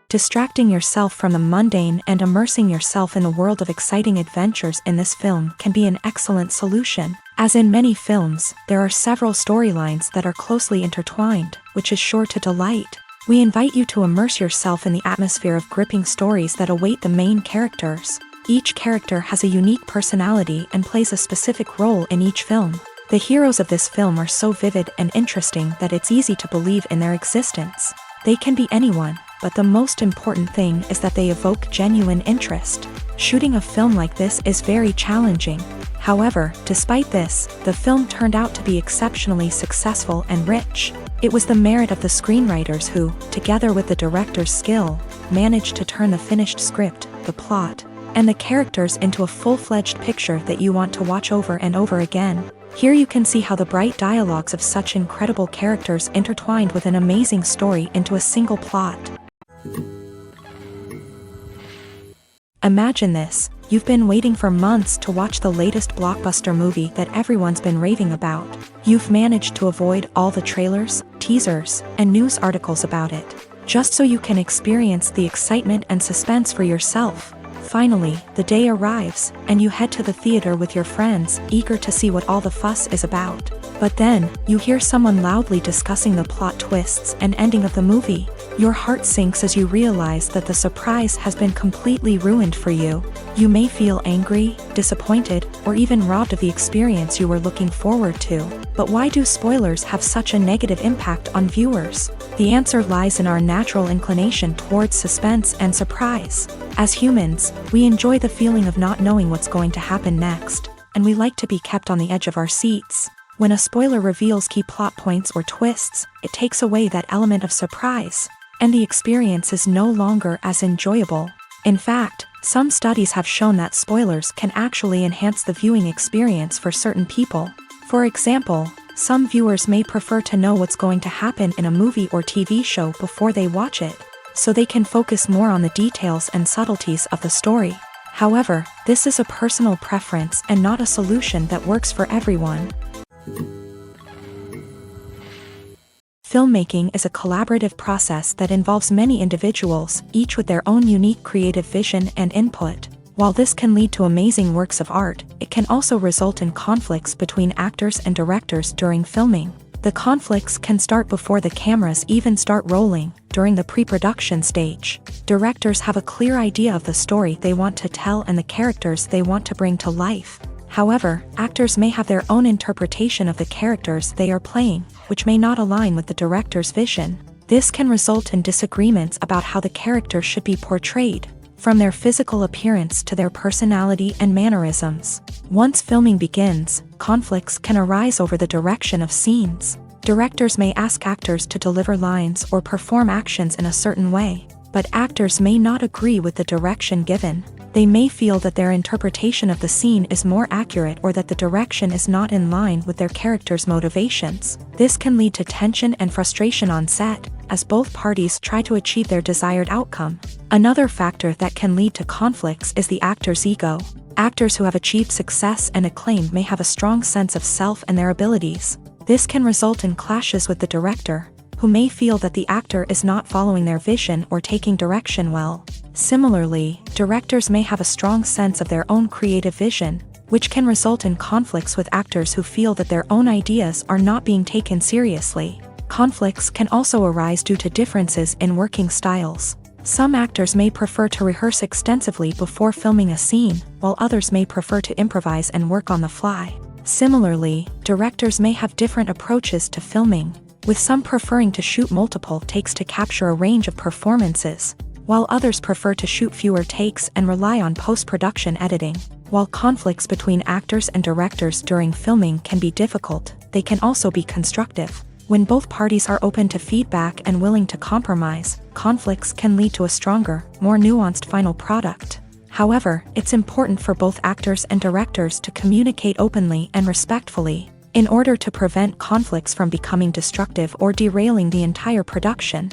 Distracting yourself from the mundane and immersing yourself in the world of exciting adventures in this film can be an excellent solution. As in many films, there are several storylines that are closely intertwined, which is sure to delight. We invite you to immerse yourself in the atmosphere of gripping stories that await the main characters. Each character has a unique personality and plays a specific role in each film. The heroes of this film are so vivid and interesting that it's easy to believe in their existence. They can be anyone, but the most important thing is that they evoke genuine interest. Shooting a film like this is very challenging. However, despite this, the film turned out to be exceptionally successful and rich. It was the merit of the screenwriters who, together with the director's skill, managed to turn the finished script, the plot, and the characters into a full-fledged picture that you want to watch over and over again. Here you can see how the bright dialogues of such incredible characters intertwined with an amazing story into a single plot. Imagine this. You've been waiting for months to watch the latest blockbuster movie that everyone's been raving about. You've managed to avoid all the trailers, teasers, and news articles about it, just so you can experience the excitement and suspense for yourself. Finally, the day arrives, and you head to the theater with your friends, eager to see what all the fuss is about. But then, you hear someone loudly discussing the plot twists and ending of the movie. Your heart sinks as you realize that the surprise has been completely ruined for you. You may feel angry, disappointed, or even robbed of the experience you were looking forward to. But why do spoilers have such a negative impact on viewers? The answer lies in our natural inclination towards suspense and surprise. As humans, we enjoy the feeling of not knowing what's going to happen next, and we like to be kept on the edge of our seats. When a spoiler reveals key plot points or twists, it takes away that element of surprise, and the experience is no longer as enjoyable. In fact, some studies have shown that spoilers can actually enhance the viewing experience for certain people. For example, some viewers may prefer to know what's going to happen in a movie or TV show before they watch it, so they can focus more on the details and subtleties of the story. However, this is a personal preference and not a solution that works for everyone. Filmmaking is a collaborative process that involves many individuals, each with their own unique creative vision and input. While this can lead to amazing works of art, it can also result in conflicts between actors and directors during filming. The conflicts can start before the cameras even start rolling, during the pre-production stage. Directors have a clear idea of the story they want to tell and the characters they want to bring to life. However, actors may have their own interpretation of the characters they are playing, which may not align with the director's vision. This can result in disagreements about how the character should be portrayed, from their physical appearance to their personality and mannerisms. Once filming begins, conflicts can arise over the direction of scenes. Directors may ask actors to deliver lines or perform actions in a certain way, but actors may not agree with the direction given. They may feel that their interpretation of the scene is more accurate or that the direction is not in line with their character's motivations. This can lead to tension and frustration on set, as both parties try to achieve their desired outcome. Another factor that can lead to conflicts is the actor's ego. Actors who have achieved success and acclaim may have a strong sense of self and their abilities. This can result in clashes with the director, who may feel that the actor is not following their vision or taking direction well. Similarly, directors may have a strong sense of their own creative vision, which can result in conflicts with actors who feel that their own ideas are not being taken seriously. Conflicts can also arise due to differences in working styles. Some actors may prefer to rehearse extensively before filming a scene, while others may prefer to improvise and work on the fly. Similarly, directors may have different approaches to filming, with some preferring to shoot multiple takes to capture a range of performances, while others prefer to shoot fewer takes and rely on post-production editing. While conflicts between actors and directors during filming can be difficult, they can also be constructive. When both parties are open to feedback and willing to compromise, conflicts can lead to a stronger, more nuanced final product. However, it's important for both actors and directors to communicate openly and respectfully, in order to prevent conflicts from becoming destructive or derailing the entire production.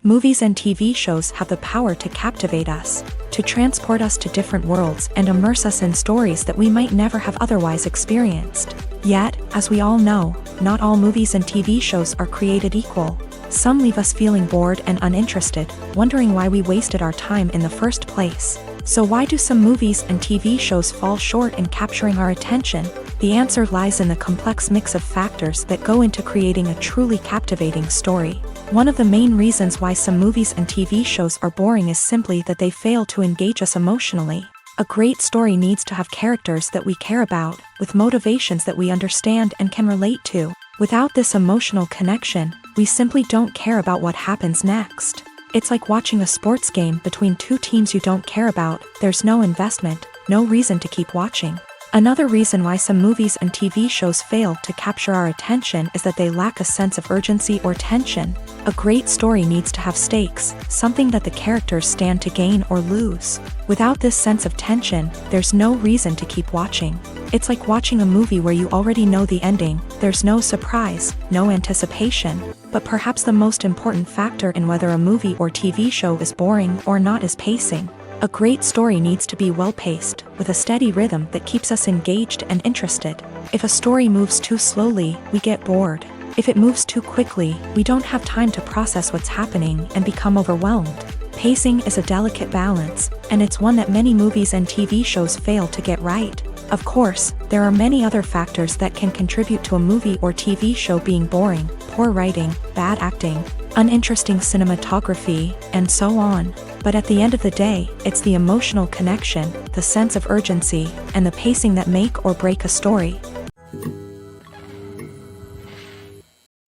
Movies and TV shows have the power to captivate us, to transport us to different worlds and immerse us in stories that we might never have otherwise experienced. Yet, as we all know, not all movies and TV shows are created equal. Some leave us feeling bored and uninterested, wondering why we wasted our time in the first place. So why do some movies and TV shows fall short in capturing our attention? The answer lies in the complex mix of factors that go into creating a truly captivating story. One of the main reasons why some movies and TV shows are boring is simply that they fail to engage us emotionally. A great story needs to have characters that we care about, with motivations that we understand and can relate to. Without this emotional connection, we simply don't care about what happens next. It's like watching a sports game between two teams you don't care about. There's no investment, no reason to keep watching. Another reason why some movies and TV shows fail to capture our attention is that they lack a sense of urgency or tension. A great story needs to have stakes, something that the characters stand to gain or lose. Without this sense of tension, there's no reason to keep watching. It's like watching a movie where you already know the ending. There's no surprise, no anticipation. But perhaps the most important factor in whether a movie or TV show is boring or not is pacing. A great story needs to be well-paced, with a steady rhythm that keeps us engaged and interested. If a story moves too slowly, we get bored. If it moves too quickly, we don't have time to process what's happening and become overwhelmed. Pacing is a delicate balance, and it's one that many movies and TV shows fail to get right. Of course, there are many other factors that can contribute to a movie or TV show being boring: poor writing, bad acting, uninteresting cinematography, and so on. But at the end of the day, it's the emotional connection, the sense of urgency, and the pacing that make or break a story.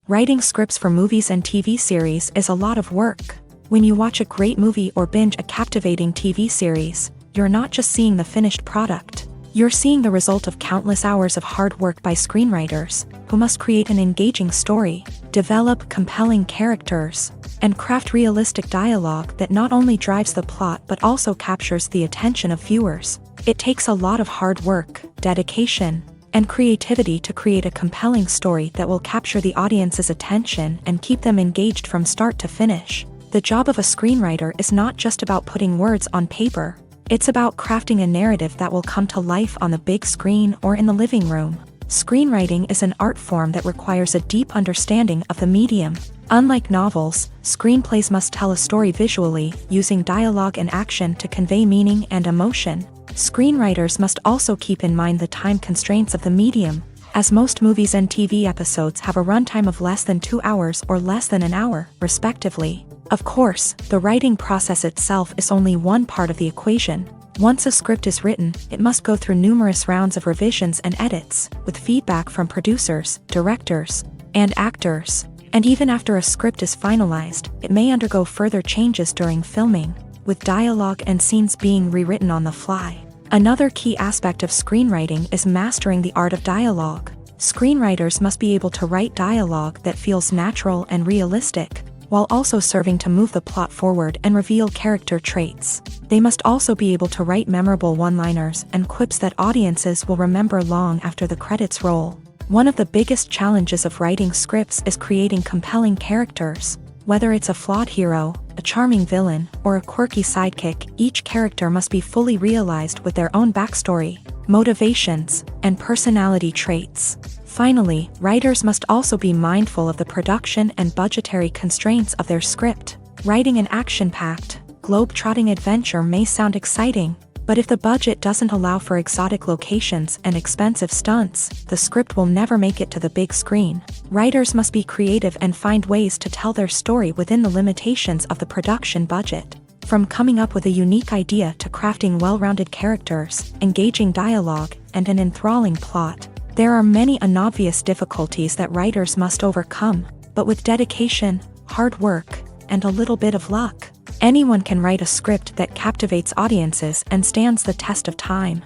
Writing scripts for movies and TV series is a lot of work. When you watch a great movie or binge a captivating TV series, you're not just seeing the finished product. You're seeing the result of countless hours of hard work by screenwriters, who must create an engaging story, develop compelling characters, and craft realistic dialogue that not only drives the plot but also captures the attention of viewers. It takes a lot of hard work, dedication, and creativity to create a compelling story that will capture the audience's attention and keep them engaged from start to finish. The job of a screenwriter is not just about putting words on paper. It's about crafting a narrative that will come to life on the big screen or in the living room. Screenwriting is an art form that requires a deep understanding of the medium. Unlike novels, screenplays must tell a story visually, using dialogue and action to convey meaning and emotion. Screenwriters must also keep in mind the time constraints of the medium, as most movies and TV episodes have a runtime of less than 2 hours or less than an hour, respectively. Of course, the writing process itself is only one part of the equation. Once a script is written, it must go through numerous rounds of revisions and edits, with feedback from producers, directors, and actors. And even after a script is finalized, it may undergo further changes during filming, with dialogue and scenes being rewritten on the fly. Another key aspect of screenwriting is mastering the art of dialogue. Screenwriters must be able to write dialogue that feels natural and realistic, while also serving to move the plot forward and reveal character traits. They must also be able to write memorable one-liners and quips that audiences will remember long after the credits roll. One of the biggest challenges of writing scripts is creating compelling characters. Whether it's a flawed hero, a charming villain, or a quirky sidekick, each character must be fully realized with their own backstory, motivations, and personality traits. Finally, writers must also be mindful of the production and budgetary constraints of their script. Writing an action-packed, globe-trotting adventure may sound exciting, but if the budget doesn't allow for exotic locations and expensive stunts, the script will never make it to the big screen. Writers must be creative and find ways to tell their story within the limitations of the production budget. From coming up with a unique idea to crafting well-rounded characters, engaging dialogue, and an enthralling plot, there are many unobvious difficulties that writers must overcome, but with dedication, hard work, and a little bit of luck, anyone can write a script that captivates audiences and stands the test of time.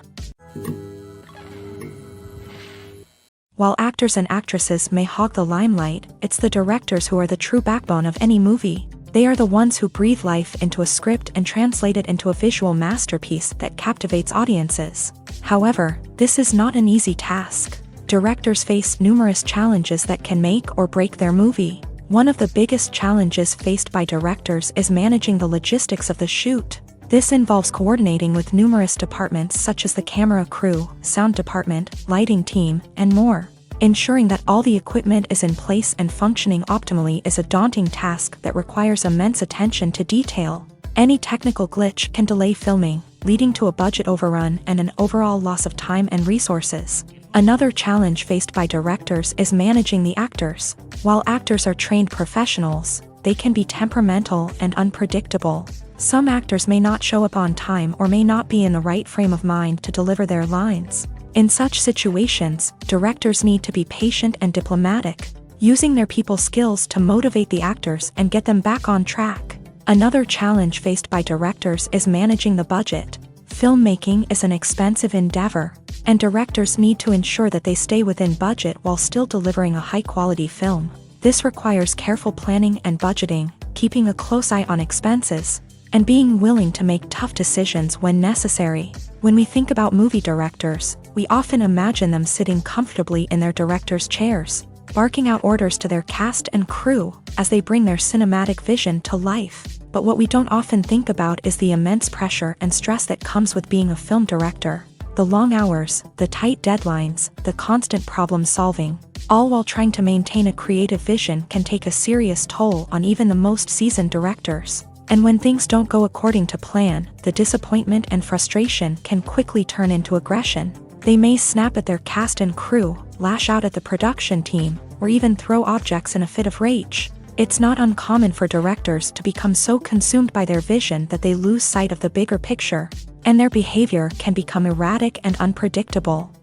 While actors and actresses may hog the limelight, it's the directors who are the true backbone of any movie. They are the ones who breathe life into a script and translate it into a visual masterpiece that captivates audiences. However, this is not an easy task. Directors face numerous challenges that can make or break their movie. One of the biggest challenges faced by directors is managing the logistics of the shoot. This involves coordinating with numerous departments such as the camera crew, sound department, lighting team, and more. Ensuring that all the equipment is in place and functioning optimally is a daunting task that requires immense attention to detail. Any technical glitch can delay filming, leading to a budget overrun and an overall loss of time and resources. Another challenge faced by directors is managing the actors. While actors are trained professionals, they can be temperamental and unpredictable. Some actors may not show up on time or may not be in the right frame of mind to deliver their lines. In such situations, directors need to be patient and diplomatic, using their people skills to motivate the actors and get them back on track. Another challenge faced by directors is managing the budget. Filmmaking is an expensive endeavor, and directors need to ensure that they stay within budget while still delivering a high-quality film. This requires careful planning and budgeting, keeping a close eye on expenses, and being willing to make tough decisions when necessary. When we think about movie directors, we often imagine them sitting comfortably in their director's chairs, barking out orders to their cast and crew as they bring their cinematic vision to life. But what we don't often think about is the immense pressure and stress that comes with being a film director. The long hours, the tight deadlines, the constant problem solving, all while trying to maintain a creative vision can take a serious toll on even the most seasoned directors. And when things don't go according to plan, the disappointment and frustration can quickly turn into aggression. They may snap at their cast and crew, lash out at the production team, or even throw objects in a fit of rage. It's not uncommon for directors to become so consumed by their vision that they lose sight of the bigger picture, and their behavior can become erratic and unpredictable.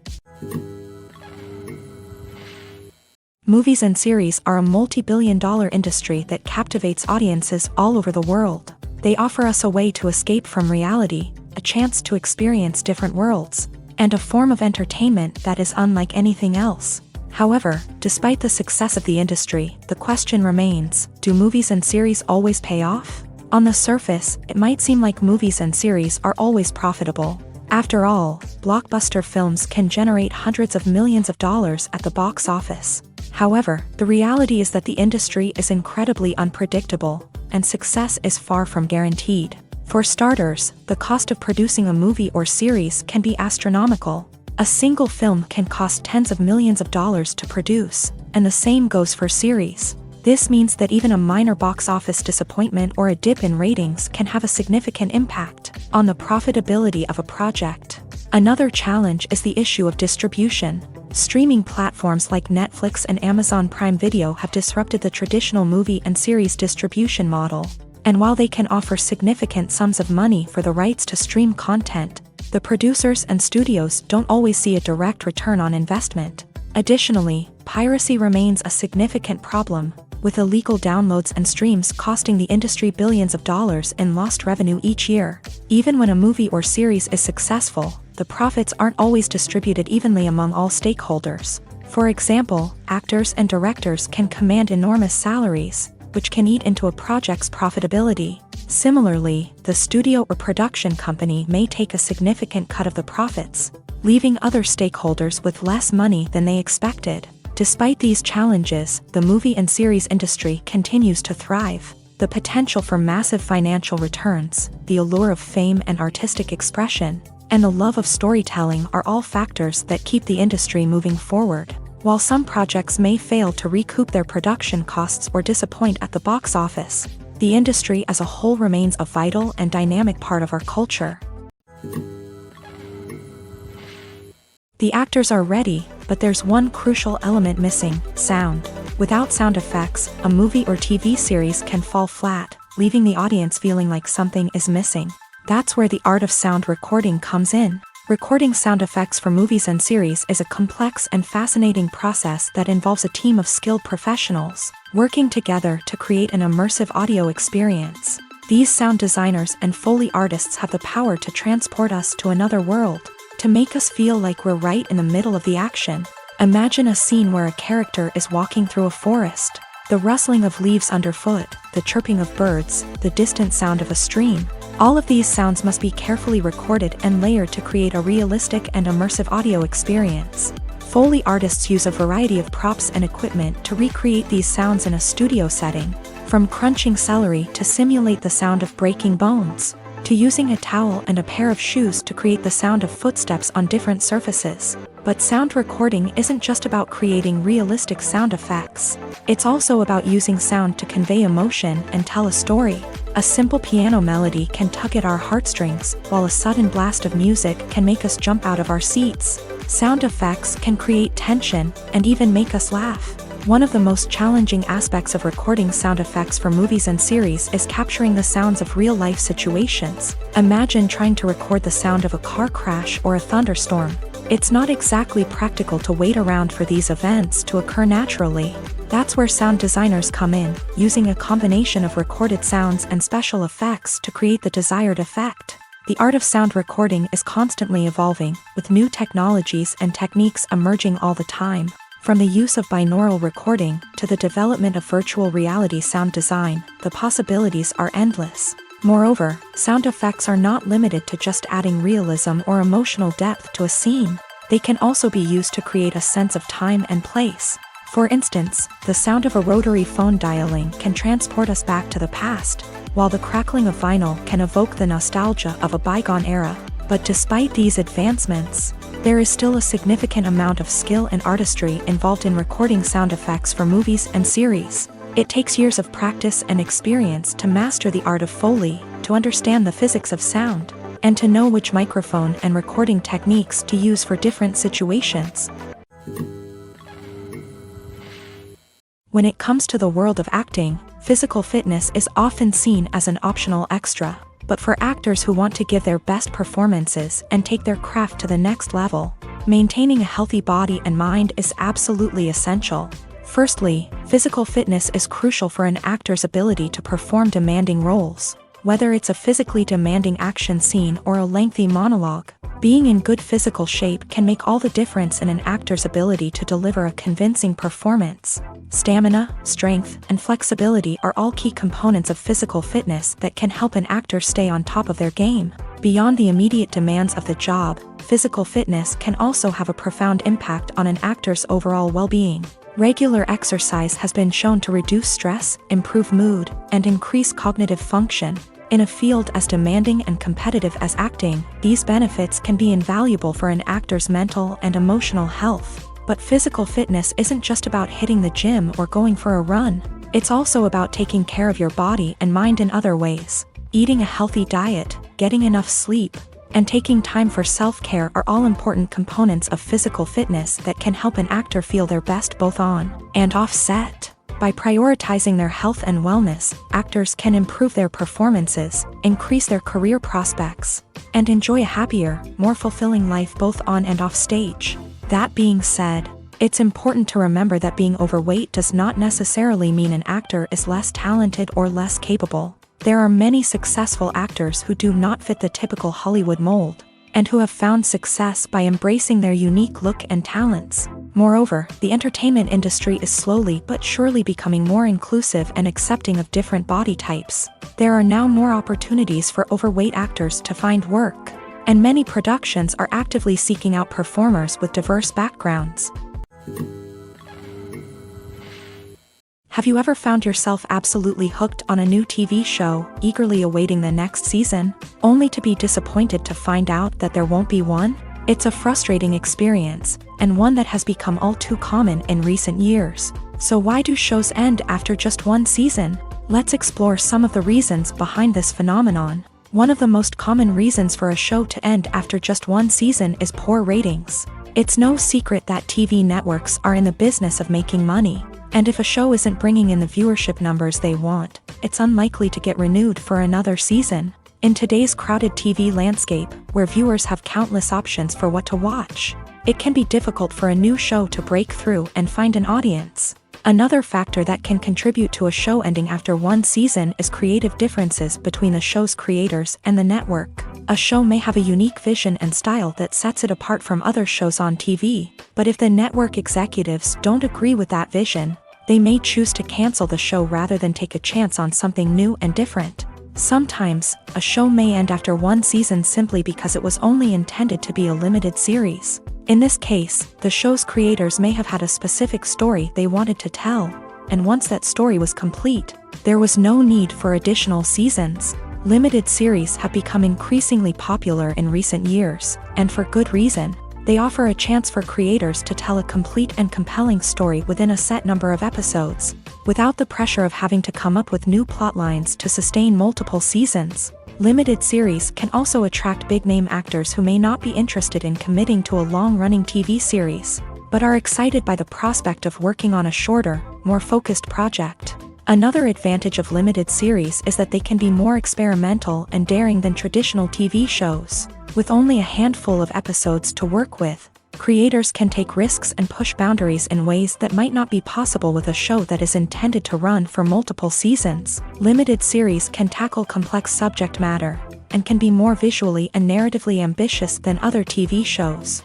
Movies and series are a multi-billion-dollar industry that captivates audiences all over the world. They offer us a way to escape from reality, a chance to experience different worlds, and a form of entertainment that is unlike anything else. However, despite the success of the industry, the question remains, do movies and series always pay off? On the surface, it might seem like movies and series are always profitable. After all, blockbuster films can generate hundreds of millions of dollars at the box office. However, the reality is that the industry is incredibly unpredictable, and success is far from guaranteed. For starters, the cost of producing a movie or series can be astronomical. A single film can cost tens of millions of dollars to produce, and the same goes for series. This means that even a minor box office disappointment or a dip in ratings can have a significant impact on the profitability of a project. Another challenge is the issue of distribution. Streaming platforms like Netflix and Amazon Prime Video have disrupted the traditional movie and series distribution model. And while they can offer significant sums of money for the rights to stream content, the producers and studios don't always see a direct return on investment. Additionally, piracy remains a significant problem, with illegal downloads and streams costing the industry billions of dollars in lost revenue each year. Even when a movie or series is successful, the profits aren't always distributed evenly among all stakeholders. For example, actors and directors can command enormous salaries, which can eat into a project's profitability. Similarly, the studio or production company may take a significant cut of the profits, leaving other stakeholders with less money than they expected. Despite these challenges, the movie and series industry continues to thrive. The potential for massive financial returns, the allure of fame and artistic expression, and the love of storytelling are all factors that keep the industry moving forward. While some projects may fail to recoup their production costs or disappoint at the box office, the industry as a whole remains a vital and dynamic part of our culture. The actors are ready, but there's one crucial element missing: sound. Without sound effects, a movie or TV series can fall flat, leaving the audience feeling like something is missing. That's where the art of sound recording comes in. Recording sound effects for movies and series is a complex and fascinating process that involves a team of skilled professionals working together to create an immersive audio experience. These sound designers and Foley artists have the power to transport us to another world, to make us feel like we're right in the middle of the action. Imagine a scene where a character is walking through a forest. The rustling of leaves underfoot, the chirping of birds, the distant sound of a stream. All of these sounds must be carefully recorded and layered to create a realistic and immersive audio experience. Foley artists use a variety of props and equipment to recreate these sounds in a studio setting, from crunching celery to simulate the sound of breaking bones. to using a towel and a pair of shoes to create the sound of footsteps on different surfaces. But sound recording isn't just about creating realistic sound effects. It's also about using sound to convey emotion and tell a story. A simple piano melody can tug at our heartstrings, while a sudden blast of music can make us jump out of our seats. Sound effects can create tension and even make us laugh. One of the most challenging aspects of recording sound effects for movies and series is capturing the sounds of real-life situations. Imagine trying to record the sound of a car crash or a thunderstorm. It's not exactly practical to wait around for these events to occur naturally. That's where sound designers come in, using a combination of recorded sounds and special effects to create the desired effect. The art of sound recording is constantly evolving, with new technologies and techniques emerging all the time. From the use of binaural recording to the development of virtual reality sound design, the possibilities are endless. Moreover, sound effects are not limited to just adding realism or emotional depth to a scene. They can also be used to create a sense of time and place. For instance, the sound of a rotary phone dialing can transport us back to the past, while the crackling of vinyl can evoke the nostalgia of a bygone era. But despite these advancements, there is still a significant amount of skill and artistry involved in recording sound effects for movies and series. It takes years of practice and experience to master the art of Foley, to understand the physics of sound, and to know which microphone and recording techniques to use for different situations. When it comes to the world of acting, physical fitness is often seen as an optional extra. But for actors who want to give their best performances and take their craft to the next level, maintaining a healthy body and mind is absolutely essential. Firstly, physical fitness is crucial for an actor's ability to perform demanding roles. Whether it's a physically demanding action scene or a lengthy monologue, being in good physical shape can make all the difference in an actor's ability to deliver a convincing performance. Stamina, strength, and flexibility are all key components of physical fitness that can help an actor stay on top of their game. Beyond the immediate demands of the job, physical fitness can also have a profound impact on an actor's overall well-being. Regular exercise has been shown to reduce stress, improve mood, and increase cognitive function. In a field as demanding and competitive as acting, these benefits can be invaluable for an actor's mental and emotional health. But physical fitness isn't just about hitting the gym or going for a run. It's also about taking care of your body and mind in other ways. Eating a healthy diet, getting enough sleep, and taking time for self-care are all important components of physical fitness that can help an actor feel their best both on and off set. By prioritizing their health and wellness, actors can improve their performances, increase their career prospects, and enjoy a happier, more fulfilling life both on and off stage. That being said, it's important to remember that being overweight does not necessarily mean an actor is less talented or less capable. There are many successful actors who do not fit the typical Hollywood mold, and who have found success by embracing their unique look and talents. Moreover, the entertainment industry is slowly but surely becoming more inclusive and accepting of different body types. There are now more opportunities for overweight actors to find work, and many productions are actively seeking out performers with diverse backgrounds. Have you ever found yourself absolutely hooked on a new TV show, eagerly awaiting the next season, only to be disappointed to find out that there won't be one? It's a frustrating experience, and one that has become all too common in recent years. So why do shows end after just one season? Let's explore some of the reasons behind this phenomenon. One of the most common reasons for a show to end after just one season is poor ratings. It's no secret that TV networks are in the business of making money, and if a show isn't bringing in the viewership numbers they want, it's unlikely to get renewed for another season. In today's crowded TV landscape, where viewers have countless options for what to watch, it can be difficult for a new show to break through and find an audience. Another factor that can contribute to a show ending after one season is creative differences between the show's creators and the network. A show may have a unique vision and style that sets it apart from other shows on TV, but if the network executives don't agree with that vision, they may choose to cancel the show rather than take a chance on something new and different. Sometimes, a show may end after one season simply because it was only intended to be a limited series. In this case, the show's creators may have had a specific story they wanted to tell, and once that story was complete, there was no need for additional seasons. Limited series have become increasingly popular in recent years, and for good reason. They offer a chance for creators to tell a complete and compelling story within a set number of episodes, without the pressure of having to come up with new plotlines to sustain multiple seasons. Limited series can also attract big-name actors who may not be interested in committing to a long-running TV series, but are excited by the prospect of working on a shorter, more focused project. Another advantage of limited series is that they can be more experimental and daring than traditional TV shows. With only a handful of episodes to work with, creators can take risks and push boundaries in ways that might not be possible with a show that is intended to run for multiple seasons. Limited series can tackle complex subject matter, and can be more visually and narratively ambitious than other TV shows.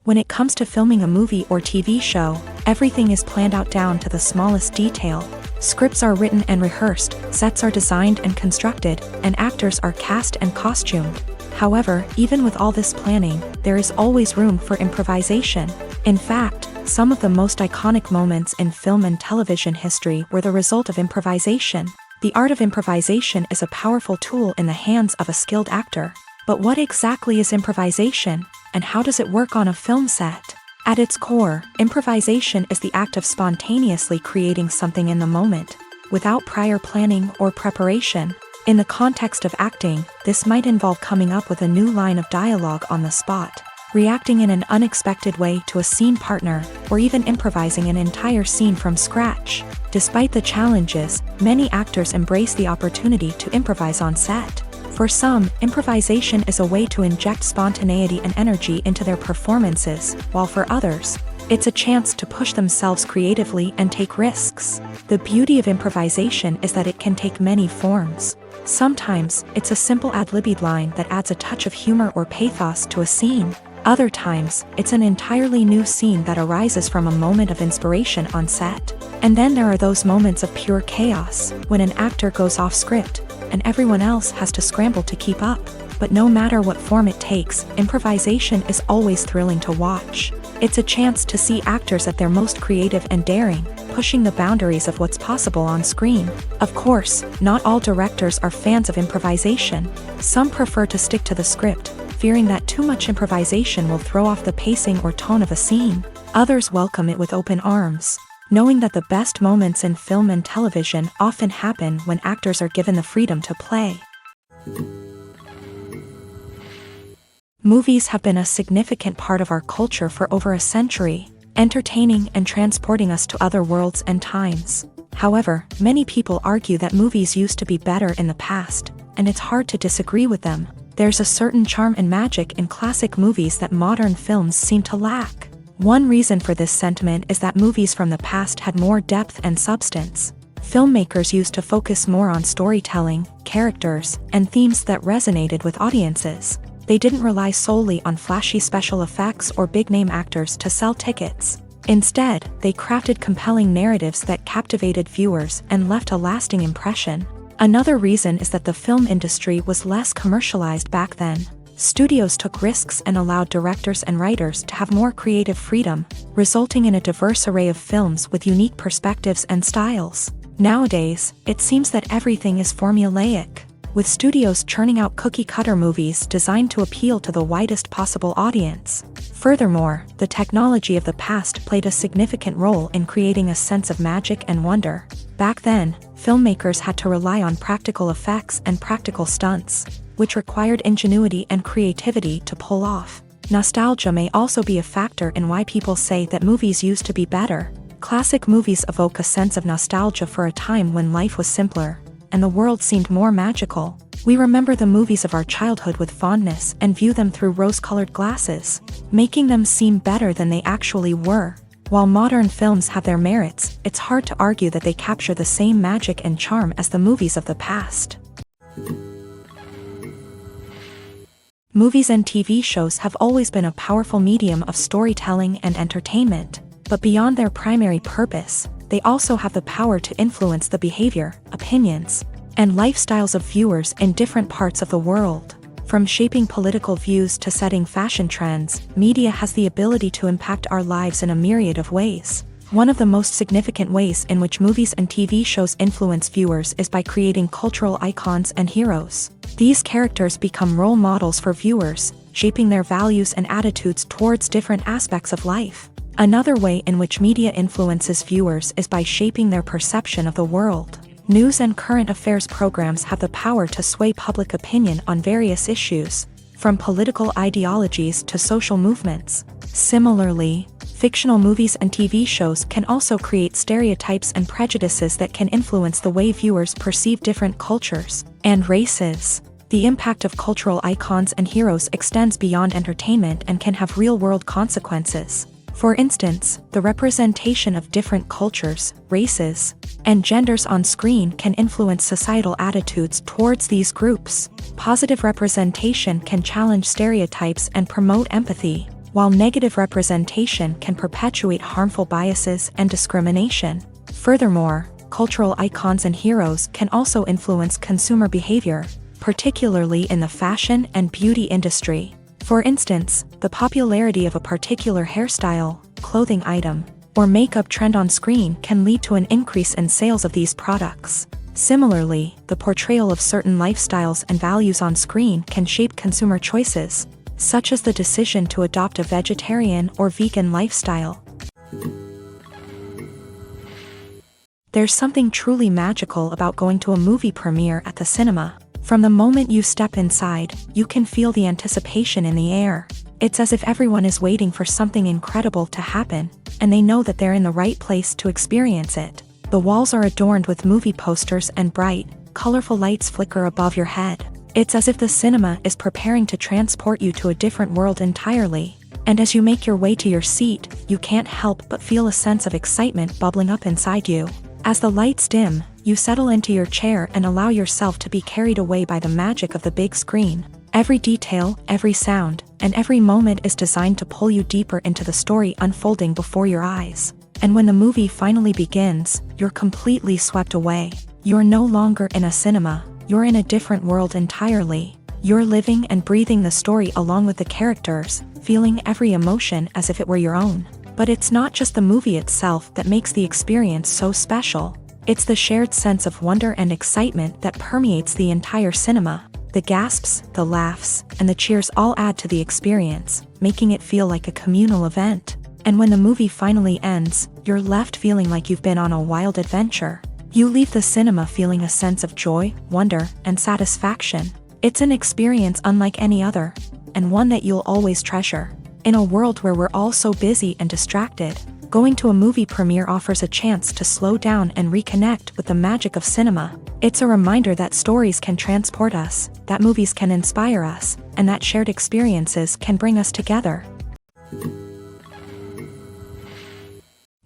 When it comes to filming a movie or TV show, everything is planned out down to the smallest detail. Scripts are written and rehearsed, sets are designed and constructed, and actors are cast and costumed. However, even with all this planning, there is always room for improvisation. In fact, some of the most iconic moments in film and television history were the result of improvisation. The art of improvisation is a powerful tool in the hands of a skilled actor. But what exactly is improvisation, and how does it work on a film set? At its core, improvisation is the act of spontaneously creating something in the moment, without prior planning or preparation. In the context of acting, this might involve coming up with a new line of dialogue on the spot, reacting in an unexpected way to a scene partner, or even improvising an entire scene from scratch. Despite the challenges, many actors embrace the opportunity to improvise on set. For some, improvisation is a way to inject spontaneity and energy into their performances, while for others, it's a chance to push themselves creatively and take risks. The beauty of improvisation is that it can take many forms. Sometimes, it's a simple ad-libbed line that adds a touch of humor or pathos to a scene. Other times, it's an entirely new scene that arises from a moment of inspiration on set. And then there are those moments of pure chaos, when an actor goes off script, and everyone else has to scramble to keep up. But no matter what form it takes, improvisation is always thrilling to watch. It's a chance to see actors at their most creative and daring, pushing the boundaries of what's possible on screen. Of course, not all directors are fans of improvisation. Some prefer to stick to the script, fearing that too much improvisation will throw off the pacing or tone of a scene. Others welcome it with open arms, knowing that the best moments in film and television often happen when actors are given the freedom to play. Movies have been a significant part of our culture for over a century, entertaining and transporting us to other worlds and times. However, many people argue that movies used to be better in the past, and it's hard to disagree with them. There's a certain charm and magic in classic movies that modern films seem to lack. One reason for this sentiment is that movies from the past had more depth and substance. Filmmakers used to focus more on storytelling, characters, and themes that resonated with audiences. They didn't rely solely on flashy special effects or big-name actors to sell tickets. Instead, they crafted compelling narratives that captivated viewers and left a lasting impression. Another reason is that the film industry was less commercialized back then. Studios took risks and allowed directors and writers to have more creative freedom, resulting in a diverse array of films with unique perspectives and styles. Nowadays, it seems that everything is formulaic, with studios churning out cookie-cutter movies designed to appeal to the widest possible audience. Furthermore, the technology of the past played a significant role in creating a sense of magic and wonder. Back then, filmmakers had to rely on practical effects and practical stunts, which required ingenuity and creativity to pull off. Nostalgia may also be a factor in why people say that movies used to be better. Classic movies evoke a sense of nostalgia for a time when life was simpler, and the world seemed more magical. We remember the movies of our childhood with fondness and view them through rose-colored glasses, making them seem better than they actually were. While modern films have their merits, it's hard to argue that they capture the same magic and charm as the movies of the past. Movies and TV shows have always been a powerful medium of storytelling and entertainment, but beyond their primary purpose, they also have the power to influence the behavior, opinions, and lifestyles of viewers in different parts of the world. From shaping political views to setting fashion trends, media has the ability to impact our lives in a myriad of ways. One of the most significant ways in which movies and TV shows influence viewers is by creating cultural icons and heroes. These characters become role models for viewers, shaping their values and attitudes towards different aspects of life. Another way in which media influences viewers is by shaping their perception of the world. News and current affairs programs have the power to sway public opinion on various issues, from political ideologies to social movements. Similarly, fictional movies and TV shows can also create stereotypes and prejudices that can influence the way viewers perceive different cultures and races. The impact of cultural icons and heroes extends beyond entertainment and can have real-world consequences. For instance, the representation of different cultures, races, and genders on screen can influence societal attitudes towards these groups. Positive representation can challenge stereotypes and promote empathy, while negative representation can perpetuate harmful biases and discrimination. Furthermore, cultural icons and heroes can also influence consumer behavior, particularly in the fashion and beauty industry. For instance, the popularity of a particular hairstyle, clothing item, or makeup trend on screen can lead to an increase in sales of these products. Similarly, the portrayal of certain lifestyles and values on screen can shape consumer choices, such as the decision to adopt a vegetarian or vegan lifestyle. There's something truly magical about going to a movie premiere at the cinema. From the moment you step inside, you can feel the anticipation in the air. It's as if everyone is waiting for something incredible to happen, and they know that they're in the right place to experience it. The walls are adorned with movie posters and bright, colorful lights flicker above your head. It's as if the cinema is preparing to transport you to a different world entirely. And as you make your way to your seat, you can't help but feel a sense of excitement bubbling up inside you. As the lights dim, you settle into your chair and allow yourself to be carried away by the magic of the big screen. Every detail, every sound, and every moment is designed to pull you deeper into the story unfolding before your eyes. And when the movie finally begins, you're completely swept away. You're no longer in a cinema, you're in a different world entirely. You're living and breathing the story along with the characters, feeling every emotion as if it were your own. But it's not just the movie itself that makes the experience so special. It's the shared sense of wonder and excitement that permeates the entire cinema. The gasps, the laughs, and the cheers all add to the experience, making it feel like a communal event. And when the movie finally ends, you're left feeling like you've been on a wild adventure. You leave the cinema feeling a sense of joy, wonder, and satisfaction. It's an experience unlike any other, and one that you'll always treasure. In a world where we're all so busy and distracted, going to a movie premiere offers a chance to slow down and reconnect with the magic of cinema. It's a reminder that stories can transport us, that movies can inspire us, and that shared experiences can bring us together.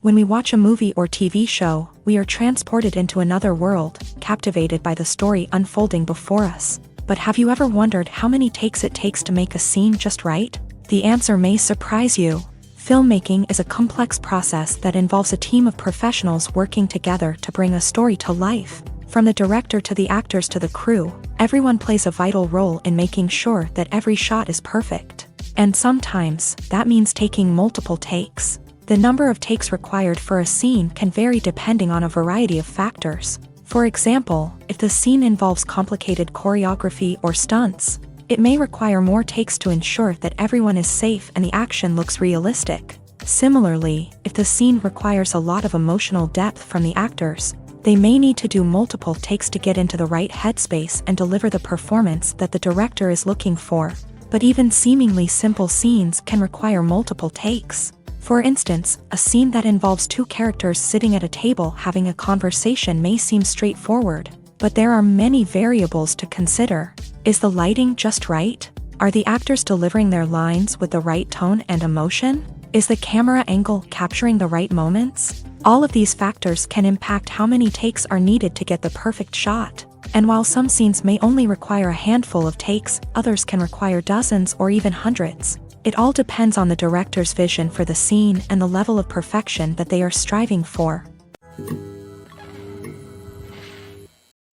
When we watch a movie or TV show, we are transported into another world, captivated by the story unfolding before us. But have you ever wondered how many takes it takes to make a scene just right? The answer may surprise you. Filmmaking is a complex process that involves a team of professionals working together to bring a story to life. From the director to the actors to the crew, everyone plays a vital role in making sure that every shot is perfect. And sometimes, that means taking multiple takes. The number of takes required for a scene can vary depending on a variety of factors. For example, if the scene involves complicated choreography or stunts, it may require more takes to ensure that everyone is safe and the action looks realistic. Similarly, if the scene requires a lot of emotional depth from the actors, they may need to do multiple takes to get into the right headspace and deliver the performance that the director is looking for. But even seemingly simple scenes can require multiple takes. For instance, a scene that involves two characters sitting at a table having a conversation may seem straightforward, but there are many variables to consider. Is the lighting just right? Are the actors delivering their lines with the right tone and emotion? Is the camera angle capturing the right moments? All of these factors can impact how many takes are needed to get the perfect shot. And while some scenes may only require a handful of takes, others can require dozens or even hundreds. It all depends on the director's vision for the scene and the level of perfection that they are striving for.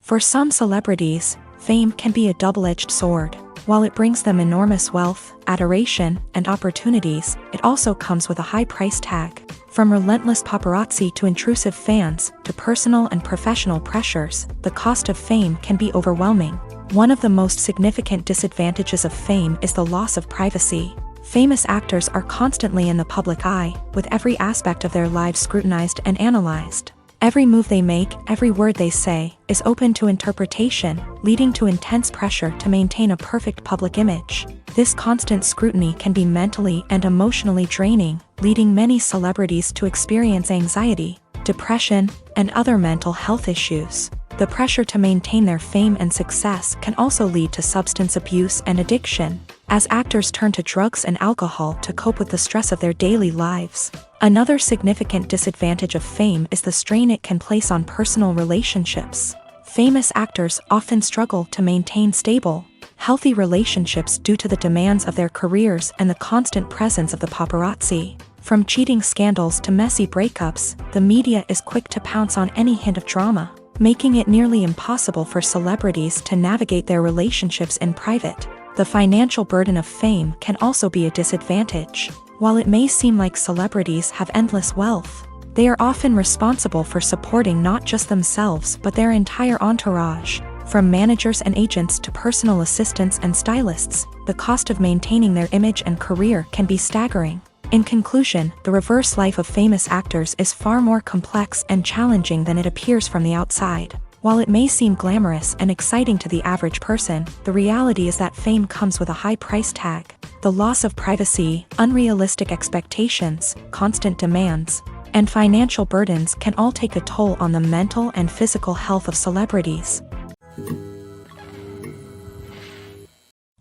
For some celebrities, fame can be a double-edged sword. While it brings them enormous wealth, adoration, and opportunities, it also comes with a high price tag. From relentless paparazzi to intrusive fans, to personal and professional pressures, the cost of fame can be overwhelming. One of the most significant disadvantages of fame is the loss of privacy. Famous actors are constantly in the public eye, with every aspect of their lives scrutinized and analyzed. Every move they make, every word they say, is open to interpretation, leading to intense pressure to maintain a perfect public image. This constant scrutiny can be mentally and emotionally draining, leading many celebrities to experience anxiety, depression, and other mental health issues. The pressure to maintain their fame and success can also lead to substance abuse and addiction, as actors turn to drugs and alcohol to cope with the stress of their daily lives. Another significant disadvantage of fame is the strain it can place on personal relationships. Famous actors often struggle to maintain stable, healthy relationships due to the demands of their careers and the constant presence of the paparazzi. From cheating scandals to messy breakups, the media is quick to pounce on any hint of drama, making it nearly impossible for celebrities to navigate their relationships in private. The financial burden of fame can also be a disadvantage. While it may seem like celebrities have endless wealth, they are often responsible for supporting not just themselves but their entire entourage. From managers and agents to personal assistants and stylists, the cost of maintaining their image and career can be staggering. In conclusion, the reverse life of famous actors is far more complex and challenging than it appears from the outside. While it may seem glamorous and exciting to the average person, the reality is that fame comes with a high price tag. The loss of privacy, unrealistic expectations, constant demands, and financial burdens can all take a toll on the mental and physical health of celebrities.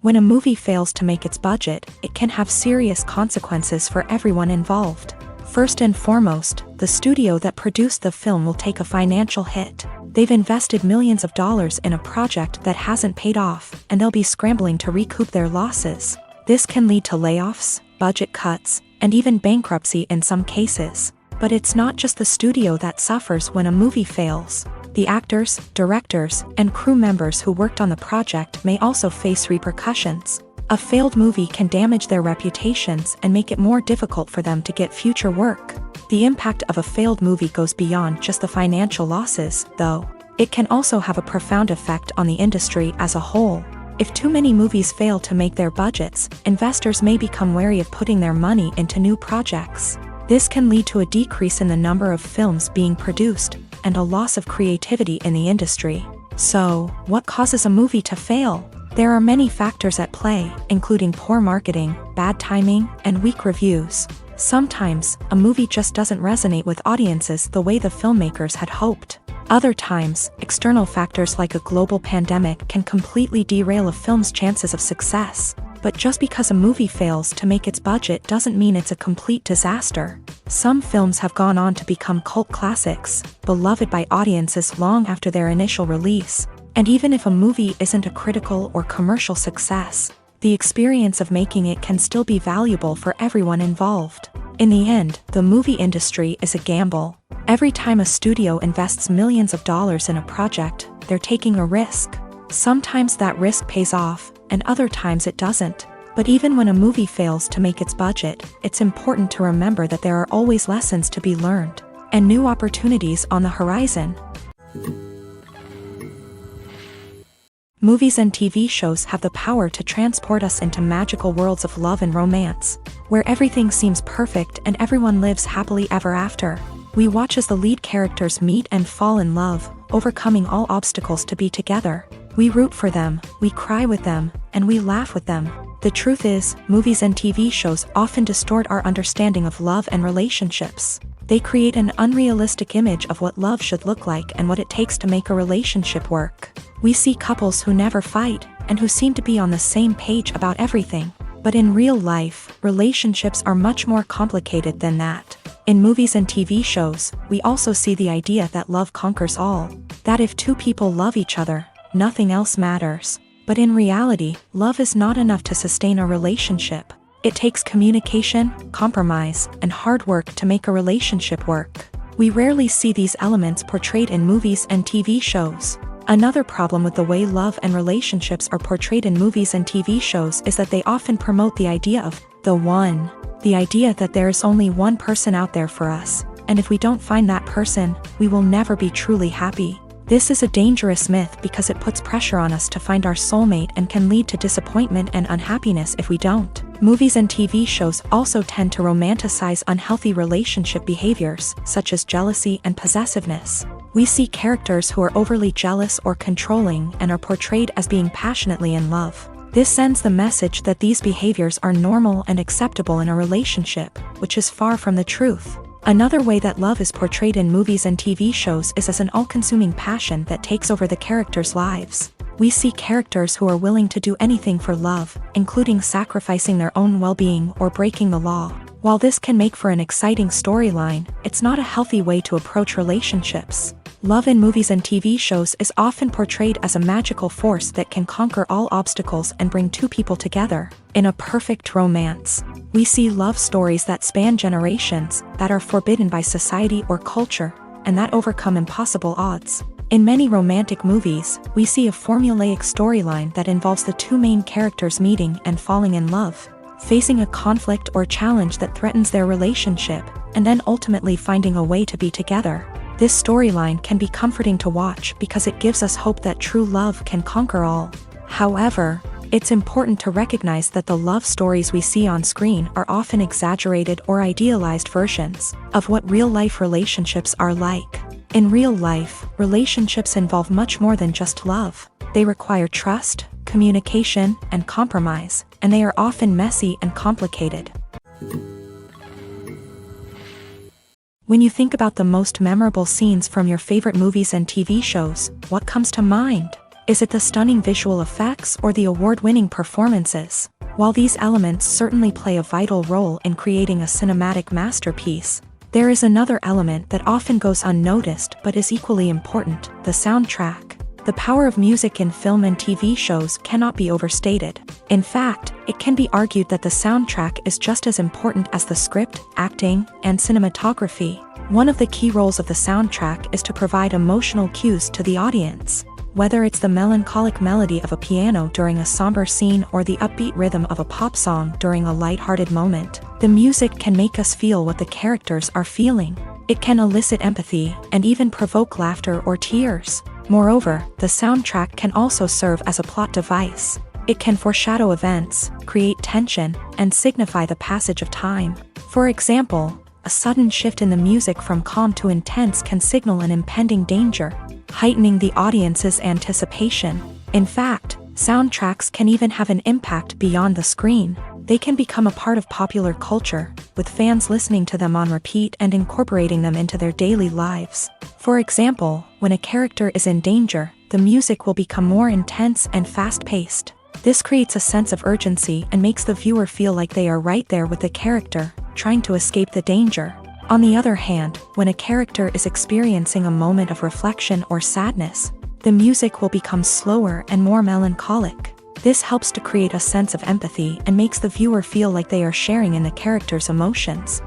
When a movie fails to make its budget, it can have serious consequences for everyone involved. First and foremost, the studio that produced the film will take a financial hit. They've invested millions of dollars in a project that hasn't paid off, and they'll be scrambling to recoup their losses. This can lead to layoffs, budget cuts, and even bankruptcy in some cases. But it's not just the studio that suffers when a movie fails. The actors, directors, and crew members who worked on the project may also face repercussions. A failed movie can damage their reputations and make it more difficult for them to get future work. The impact of a failed movie goes beyond just the financial losses, though. It can also have a profound effect on the industry as a whole. If too many movies fail to make their budgets, investors may become wary of putting their money into new projects. This can lead to a decrease in the number of films being produced, and a loss of creativity in the industry. So, what causes a movie to fail? There are many factors at play, including poor marketing, bad timing, and weak reviews. Sometimes, a movie just doesn't resonate with audiences the way the filmmakers had hoped. Other times, external factors like a global pandemic can completely derail a film's chances of success. But just because a movie fails to make its budget doesn't mean it's a complete disaster. Some films have gone on to become cult classics, beloved by audiences long after their initial release. And even if a movie isn't a critical or commercial success, the experience of making it can still be valuable for everyone involved. In the end, the movie industry is a gamble. Every time a studio invests millions of dollars in a project, they're taking a risk. Sometimes that risk pays off, and other times it doesn't. But even when a movie fails to make its budget, it's important to remember that there are always lessons to be learned, and new opportunities on the horizon. Movies and TV shows have the power to transport us into magical worlds of love and romance, where everything seems perfect and everyone lives happily ever after. We watch as the lead characters meet and fall in love, overcoming all obstacles to be together. We root for them, we cry with them, and we laugh with them. The truth is, movies and TV shows often distort our understanding of love and relationships. They create an unrealistic image of what love should look like and what it takes to make a relationship work. We see couples who never fight, and who seem to be on the same page about everything. But in real life, relationships are much more complicated than that. In movies and TV shows, we also see the idea that love conquers all. That if two people love each other, nothing else matters. But in reality, love is not enough to sustain a relationship. It takes communication, compromise, and hard work to make a relationship work. We rarely see these elements portrayed in movies and TV shows. Another problem with the way love and relationships are portrayed in movies and TV shows is that they often promote the idea of The one. The idea that there is only one person out there for us, and if we don't find that person, we will never be truly happy. This is a dangerous myth because it puts pressure on us to find our soulmate and can lead to disappointment and unhappiness if we don't. Movies and TV shows also tend to romanticize unhealthy relationship behaviors, such as jealousy and possessiveness. We see characters who are overly jealous or controlling and are portrayed as being passionately in love. This sends the message that these behaviors are normal and acceptable in a relationship, which is far from the truth. Another way that love is portrayed in movies and TV shows is as an all-consuming passion that takes over the characters' lives. We see characters who are willing to do anything for love, including sacrificing their own well-being or breaking the law. While this can make for an exciting storyline, it's not a healthy way to approach relationships. Love in movies and TV shows is often portrayed as a magical force that can conquer all obstacles and bring two people together. In a perfect romance, we see love stories that span generations, that are forbidden by society or culture, and that overcome impossible odds. In many romantic movies, we see a formulaic storyline that involves the two main characters meeting and falling in love, facing a conflict or challenge that threatens their relationship, and then ultimately finding a way to be together. This storyline can be comforting to watch because it gives us hope that true love can conquer all. However, it's important to recognize that the love stories we see on screen are often exaggerated or idealized versions of what real-life relationships are like. In real life, relationships involve much more than just love. They require trust, communication, and compromise, and they are often messy and complicated. When you think about the most memorable scenes from your favorite movies and TV shows, what comes to mind? Is it the stunning visual effects or the award-winning performances? While these elements certainly play a vital role in creating a cinematic masterpiece, there is another element that often goes unnoticed but is equally important: the soundtrack. The power of music in film and TV shows cannot be overstated. In fact, it can be argued that the soundtrack is just as important as the script, acting, and cinematography. One of the key roles of the soundtrack is to provide emotional cues to the audience. Whether it's the melancholic melody of a piano during a somber scene or the upbeat rhythm of a pop song during a lighthearted moment, the music can make us feel what the characters are feeling. It can elicit empathy and even provoke laughter or tears. Moreover, the soundtrack can also serve as a plot device. It can foreshadow events, create tension, and signify the passage of time. For example, a sudden shift in the music from calm to intense can signal an impending danger, heightening the audience's anticipation. In fact, soundtracks can even have an impact beyond the screen. They can become a part of popular culture, with fans listening to them on repeat and incorporating them into their daily lives. For example, when a character is in danger, the music will become more intense and fast-paced. This creates a sense of urgency and makes the viewer feel like they are right there with the character, trying to escape the danger. On the other hand, when a character is experiencing a moment of reflection or sadness, the music will become slower and more melancholic. This helps to create a sense of empathy and makes the viewer feel like they are sharing in the character's emotions.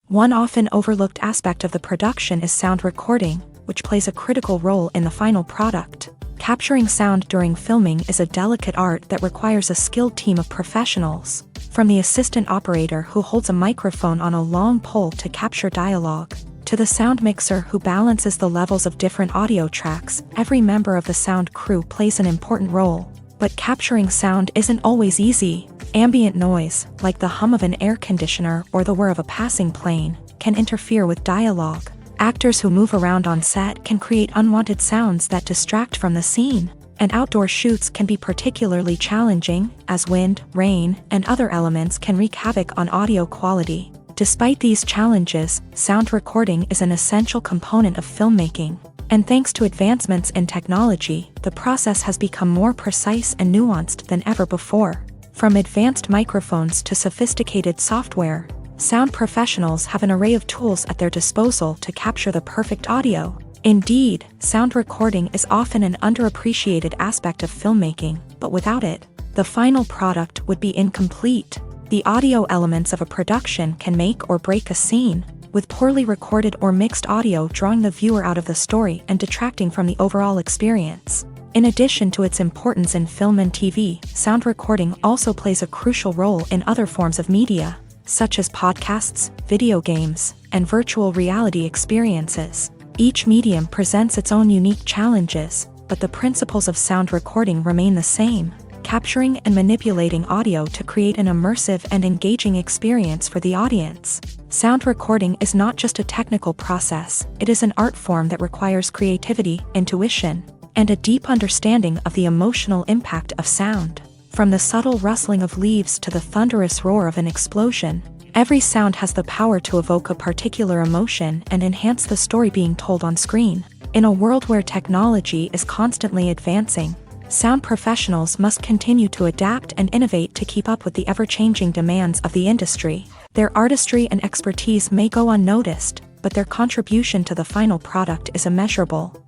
One often overlooked aspect of the production is sound recording, which plays a critical role in the final product. Capturing sound during filming is a delicate art that requires a skilled team of professionals. From the assistant operator who holds a microphone on a long pole to capture dialogue, to the sound mixer who balances the levels of different audio tracks, every member of the sound crew plays an important role. But capturing sound isn't always easy. Ambient noise, like the hum of an air conditioner or the whir of a passing plane, can interfere with dialogue. Actors who move around on set can create unwanted sounds that distract from the scene. And outdoor shoots can be particularly challenging, as wind, rain, and other elements can wreak havoc on audio quality. Despite these challenges, sound recording is an essential component of filmmaking. And thanks to advancements in technology, the process has become more precise and nuanced than ever before. From advanced microphones to sophisticated software, sound professionals have an array of tools at their disposal to capture the perfect audio. Indeed, sound recording is often an underappreciated aspect of filmmaking, but without it, the final product would be incomplete. The audio elements of a production can make or break a scene, with poorly recorded or mixed audio drawing the viewer out of the story and detracting from the overall experience. In addition to its importance in film and TV, sound recording also plays a crucial role in other forms of media, such as podcasts, video games, and virtual reality experiences. Each medium presents its own unique challenges, but the principles of sound recording remain the same: capturing and manipulating audio to create an immersive and engaging experience for the audience. Sound recording is not just a technical process, it is an art form that requires creativity, intuition, and a deep understanding of the emotional impact of sound. From the subtle rustling of leaves to the thunderous roar of an explosion, every sound has the power to evoke a particular emotion and enhance the story being told on screen. In a world where technology is constantly advancing, sound professionals must continue to adapt and innovate to keep up with the ever-changing demands of the industry. Their artistry and expertise may go unnoticed, but their contribution to the final product is immeasurable.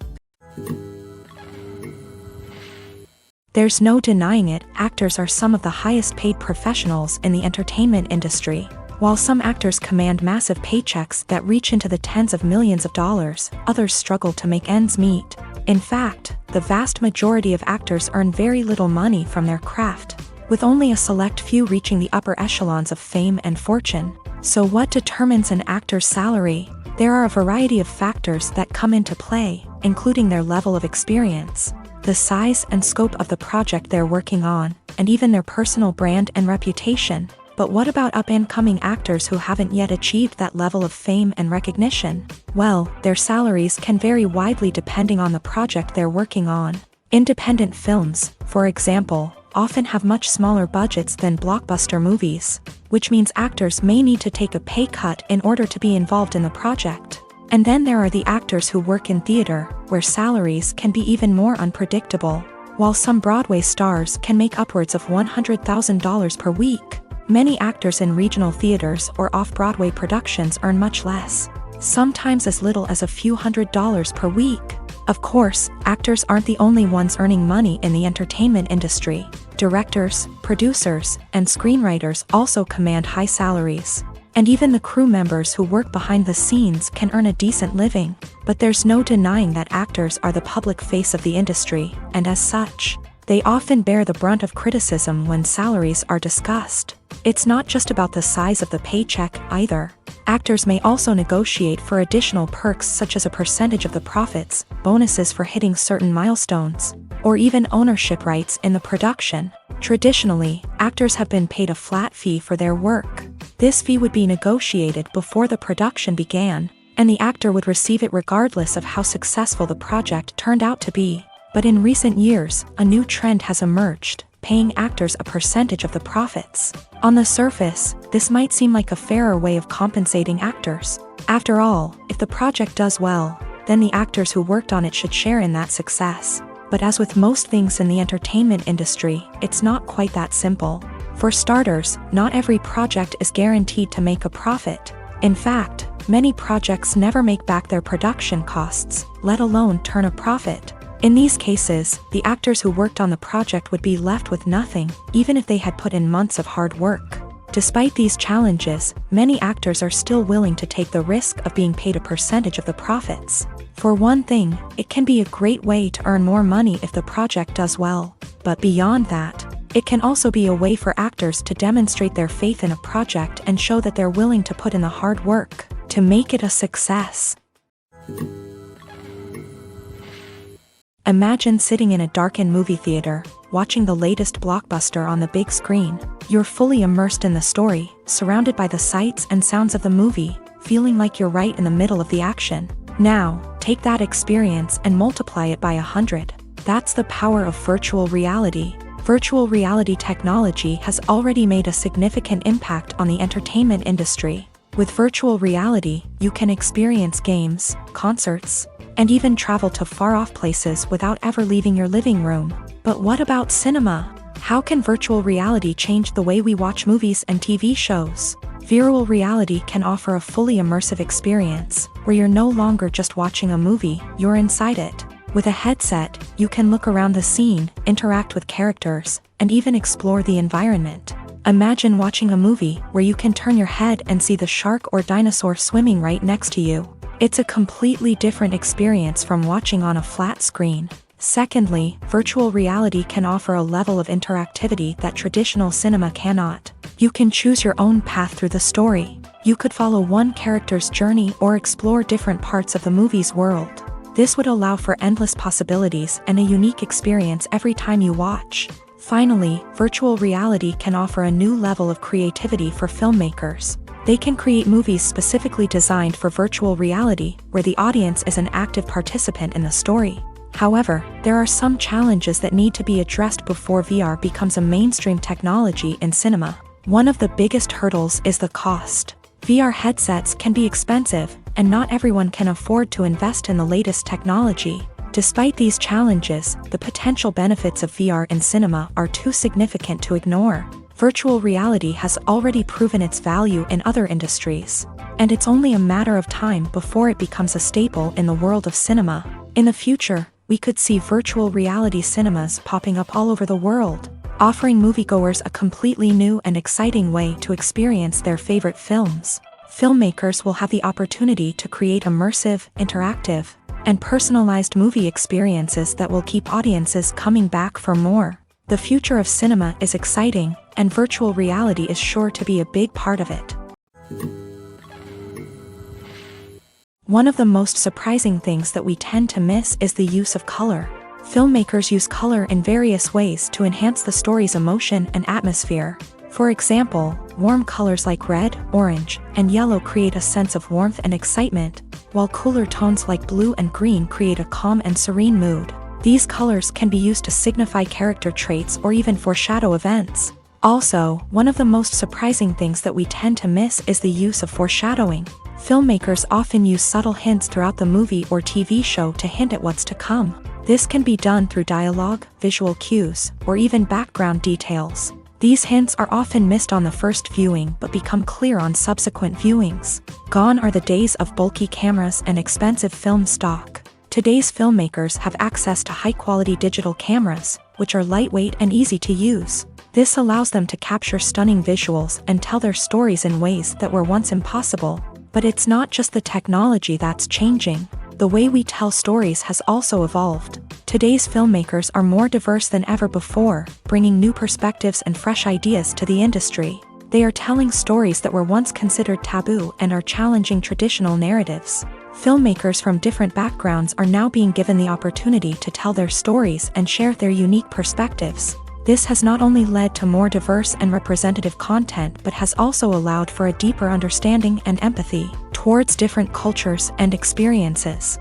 There's no denying it, actors are some of the highest paid professionals in the entertainment industry. While some actors command massive paychecks that reach into the tens of millions of dollars, others struggle to make ends meet. In fact, the vast majority of actors earn very little money from their craft, with only a select few reaching the upper echelons of fame and fortune. So what determines an actor's salary? There are a variety of factors that come into play, including their level of experience, the size and scope of the project they're working on, and even their personal brand and reputation. But what about up-and-coming actors who haven't yet achieved that level of fame and recognition? Well, their salaries can vary widely depending on the project they're working on. Independent films, for example, often have much smaller budgets than blockbuster movies, which means actors may need to take a pay cut in order to be involved in the project. And then there are the actors who work in theater, where salaries can be even more unpredictable. While some Broadway stars can make upwards of $100,000 per week, many actors in regional theaters or off-Broadway productions earn much less, sometimes as little as a few $100s per week. Of course, actors aren't the only ones earning money in the entertainment industry. Directors, producers, and screenwriters also command high salaries. And even the crew members who work behind the scenes can earn a decent living. But there's no denying that actors are the public face of the industry, and as such, they often bear the brunt of criticism when salaries are discussed. It's not just about the size of the paycheck, either. Actors may also negotiate for additional perks such as a percentage of the profits, bonuses for hitting certain milestones, or even ownership rights in the production. Traditionally, actors have been paid a flat fee for their work. This fee would be negotiated before the production began, and the actor would receive it regardless of how successful the project turned out to be. But in recent years, a new trend has emerged, paying actors a percentage of the profits. On the surface, this might seem like a fairer way of compensating actors. After all, if the project does well, then the actors who worked on it should share in that success. But as with most things in the entertainment industry, it's not quite that simple. For starters, not every project is guaranteed to make a profit. In fact, many projects never make back their production costs, let alone turn a profit. In these cases, the actors who worked on the project would be left with nothing, even if they had put in months of hard work. Despite these challenges, many actors are still willing to take the risk of being paid a percentage of the profits. For one thing, it can be a great way to earn more money if the project does well. But beyond that, it can also be a way for actors to demonstrate their faith in a project and show that they're willing to put in the hard work to make it a success. Imagine sitting in a darkened movie theater, watching the latest blockbuster on the big screen. You're fully immersed in the story, surrounded by the sights and sounds of the movie, feeling like you're right in the middle of the action. Now, take that experience and multiply it by 100. That's the power of virtual reality. Virtual reality technology has already made a significant impact on the entertainment industry. With virtual reality, you can experience games, concerts, and even travel to far-off places without ever leaving your living room. But what about cinema? How can virtual reality change the way we watch movies and TV shows? Virtual reality can offer a fully immersive experience, where you're no longer just watching a movie, you're inside it. With a headset, you can look around the scene, interact with characters, and even explore the environment. Imagine watching a movie where you can turn your head and see the shark or dinosaur swimming right next to you. It's a completely different experience from watching on a flat screen. Secondly, virtual reality can offer a level of interactivity that traditional cinema cannot. You can choose your own path through the story. You could follow one character's journey or explore different parts of the movie's world. This would allow for endless possibilities and a unique experience every time you watch. Finally, virtual reality can offer a new level of creativity for filmmakers. They can create movies specifically designed for virtual reality, where the audience is an active participant in the story. However, there are some challenges that need to be addressed before VR becomes a mainstream technology in cinema. One of the biggest hurdles is the cost. VR headsets can be expensive, and not everyone can afford to invest in the latest technology. Despite these challenges, the potential benefits of VR in cinema are too significant to ignore. Virtual reality has already proven its value in other industries, and it's only a matter of time before it becomes a staple in the world of cinema. In the future, we could see virtual reality cinemas popping up all over the world, offering moviegoers a completely new and exciting way to experience their favorite films. Filmmakers will have the opportunity to create immersive, interactive, and personalized movie experiences that will keep audiences coming back for more. The future of cinema is exciting, and virtual reality is sure to be a big part of it. One of the most surprising things that we tend to miss is the use of color. Filmmakers use color in various ways to enhance the story's emotion and atmosphere. For example, warm colors like red, orange, and yellow create a sense of warmth and excitement, while cooler tones like blue and green create a calm and serene mood. These colors can be used to signify character traits or even foreshadow events. Also, one of the most surprising things that we tend to miss is the use of foreshadowing. Filmmakers often use subtle hints throughout the movie or TV show to hint at what's to come. This can be done through dialogue, visual cues, or even background details. These hints are often missed on the first viewing but become clear on subsequent viewings. Gone are the days of bulky cameras and expensive film stock. Today's filmmakers have access to high-quality digital cameras, which are lightweight and easy to use. This allows them to capture stunning visuals and tell their stories in ways that were once impossible. But it's not just the technology that's changing. The way we tell stories has also evolved. Today's filmmakers are more diverse than ever before, bringing new perspectives and fresh ideas to the industry. They are telling stories that were once considered taboo and are challenging traditional narratives. Filmmakers from different backgrounds are now being given the opportunity to tell their stories and share their unique perspectives. This has not only led to more diverse and representative content but has also allowed for a deeper understanding and empathy towards different cultures and experiences.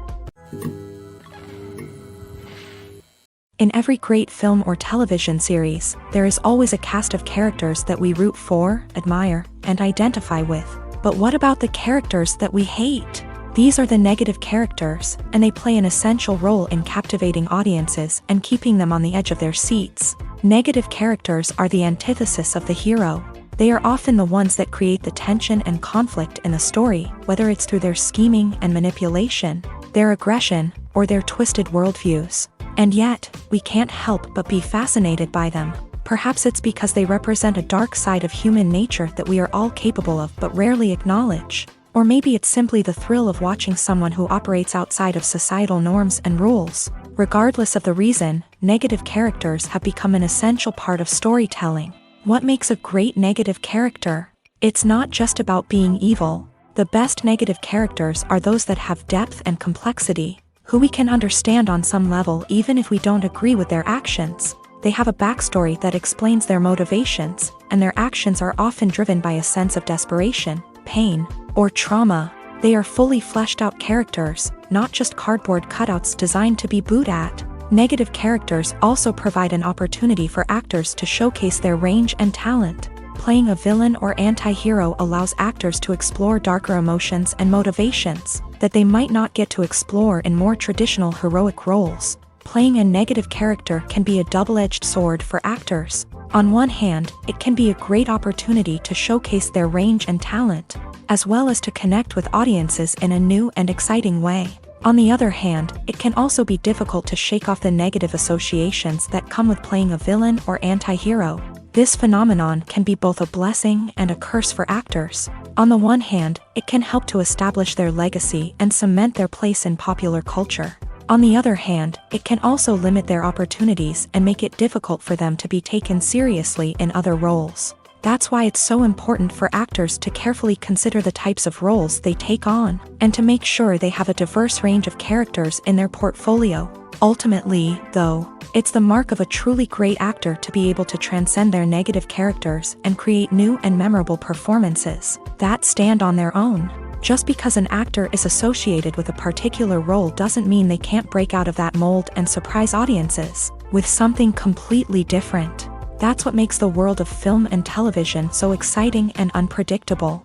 In every great film or television series, there is always a cast of characters that we root for, admire, and identify with. But what about the characters that we hate? These are the negative characters, and they play an essential role in captivating audiences and keeping them on the edge of their seats. Negative characters are the antithesis of the hero. They are often the ones that create the tension and conflict in the story, whether it's through their scheming and manipulation, their aggression, or their twisted worldviews. And yet, we can't help but be fascinated by them. Perhaps it's because they represent a dark side of human nature that we are all capable of but rarely acknowledge. Or maybe it's simply the thrill of watching someone who operates outside of societal norms and rules. Regardless of the reason, negative characters have become an essential part of storytelling. What makes a great negative character? It's not just about being evil. The best negative characters are those that have depth and complexity, who we can understand on some level even if we don't agree with their actions. They have a backstory that explains their motivations, and their actions are often driven by a sense of desperation, pain, or trauma. They are fully fleshed out characters, not just cardboard cutouts designed to be booed at. Negative characters also provide an opportunity for actors to showcase their range and talent. Playing a villain or anti-hero allows actors to explore darker emotions and motivations that they might not get to explore in more traditional heroic roles. Playing a negative character can be a double-edged sword for actors. On one hand, it can be a great opportunity to showcase their range and talent, as well as to connect with audiences in a new and exciting way. On the other hand, it can also be difficult to shake off the negative associations that come with playing a villain or anti-hero. This phenomenon can be both a blessing and a curse for actors. On the one hand, it can help to establish their legacy and cement their place in popular culture. On the other hand, it can also limit their opportunities and make it difficult for them to be taken seriously in other roles. That's why it's so important for actors to carefully consider the types of roles they take on, and to make sure they have a diverse range of characters in their portfolio. Ultimately, though, it's the mark of a truly great actor to be able to transcend their negative characters and create new and memorable performances that stand on their own. Just because an actor is associated with a particular role doesn't mean they can't break out of that mold and surprise audiences with something completely different. That's what makes the world of film and television so exciting and unpredictable.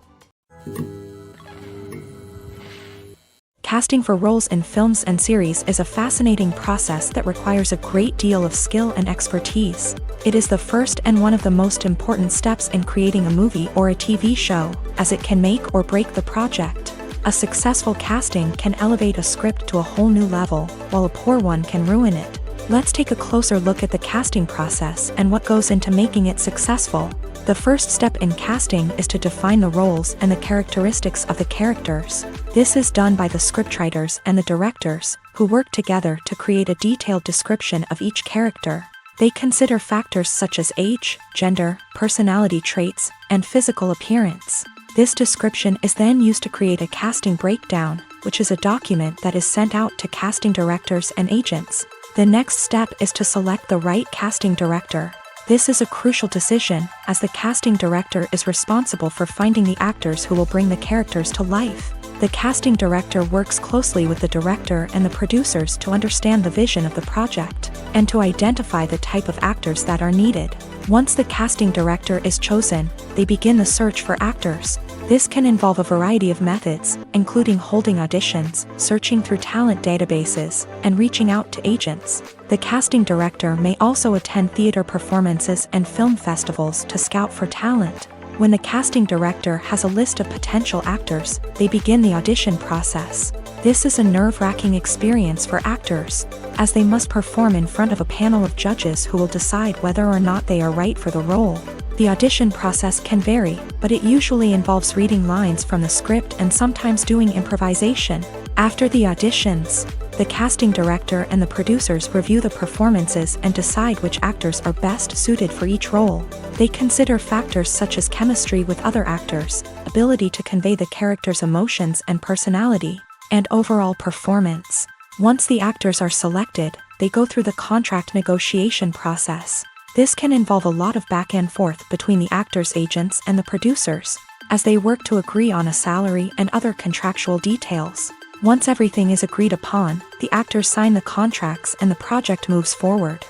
Casting for roles in films and series is a fascinating process that requires a great deal of skill and expertise. It is the first and one of the most important steps in creating a movie or a TV show, as it can make or break the project. A successful casting can elevate a script to a whole new level, while a poor one can ruin it. Let's take a closer look at the casting process and what goes into making it successful. The first step in casting is to define the roles and the characteristics of the characters. This is done by the scriptwriters and the directors, who work together to create a detailed description of each character. They consider factors such as age, gender, personality traits, and physical appearance. This description is then used to create a casting breakdown, which is a document that is sent out to casting directors and agents. The next step is to select the right casting director. This is a crucial decision, as the casting director is responsible for finding the actors who will bring the characters to life. The casting director works closely with the director and the producers to understand the vision of the project, and to identify the type of actors that are needed. Once the casting director is chosen, they begin the search for actors. This can involve a variety of methods, including holding auditions, searching through talent databases, and reaching out to agents. The casting director may also attend theater performances and film festivals to scout for talent. When the casting director has a list of potential actors, they begin the audition process. This is a nerve-wracking experience for actors, as they must perform in front of a panel of judges who will decide whether or not they are right for the role. The audition process can vary, but it usually involves reading lines from the script and sometimes doing improvisation. After the auditions, the casting director and the producers review the performances and decide which actors are best suited for each role. They consider factors such as chemistry with other actors, ability to convey the character's emotions and personality, and overall performance. Once the actors are selected, they go through the contract negotiation process. This can involve a lot of back and forth between the actors' agents and the producers, as they work to agree on a salary and other contractual details. Once everything is agreed upon, the actors sign the contracts and the project moves forward.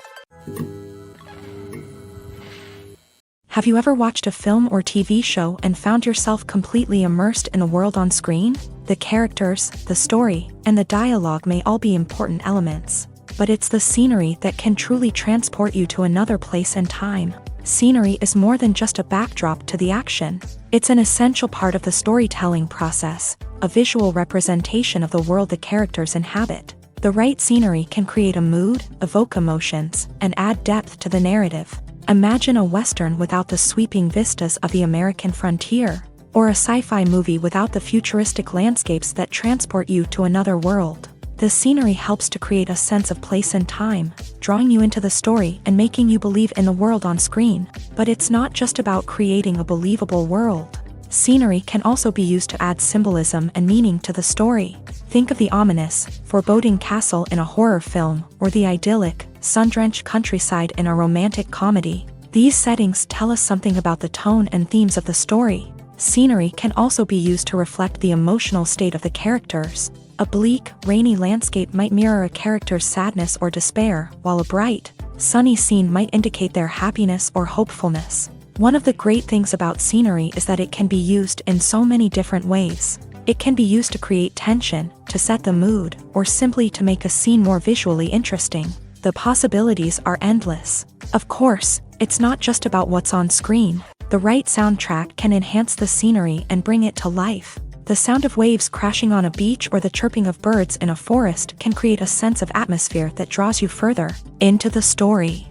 Have you ever watched a film or TV show and found yourself completely immersed in the world on screen? The characters, the story, and the dialogue may all be important elements, but it's the scenery that can truly transport you to another place and time. Scenery is more than just a backdrop to the action. It's an essential part of the storytelling process, a visual representation of the world the characters inhabit. The right scenery can create a mood, evoke emotions, and add depth to the narrative. Imagine a Western without the sweeping vistas of the American frontier, or a sci-fi movie without the futuristic landscapes that transport you to another world. The scenery helps to create a sense of place and time, drawing you into the story and making you believe in the world on screen. But it's not just about creating a believable world. Scenery can also be used to add symbolism and meaning to the story. Think of the ominous, foreboding castle in a horror film, or the idyllic, sun-drenched countryside in a romantic comedy. These settings tell us something about the tone and themes of the story. Scenery can also be used to reflect the emotional state of the characters. A bleak, rainy landscape might mirror a character's sadness or despair, while a bright, sunny scene might indicate their happiness or hopefulness. One of the great things about scenery is that it can be used in so many different ways. It can be used to create tension, to set the mood, or simply to make a scene more visually interesting. The possibilities are endless. Of course, it's not just about what's on screen. The right soundtrack can enhance the scenery and bring it to life. The sound of waves crashing on a beach or the chirping of birds in a forest can create a sense of atmosphere that draws you further into the story.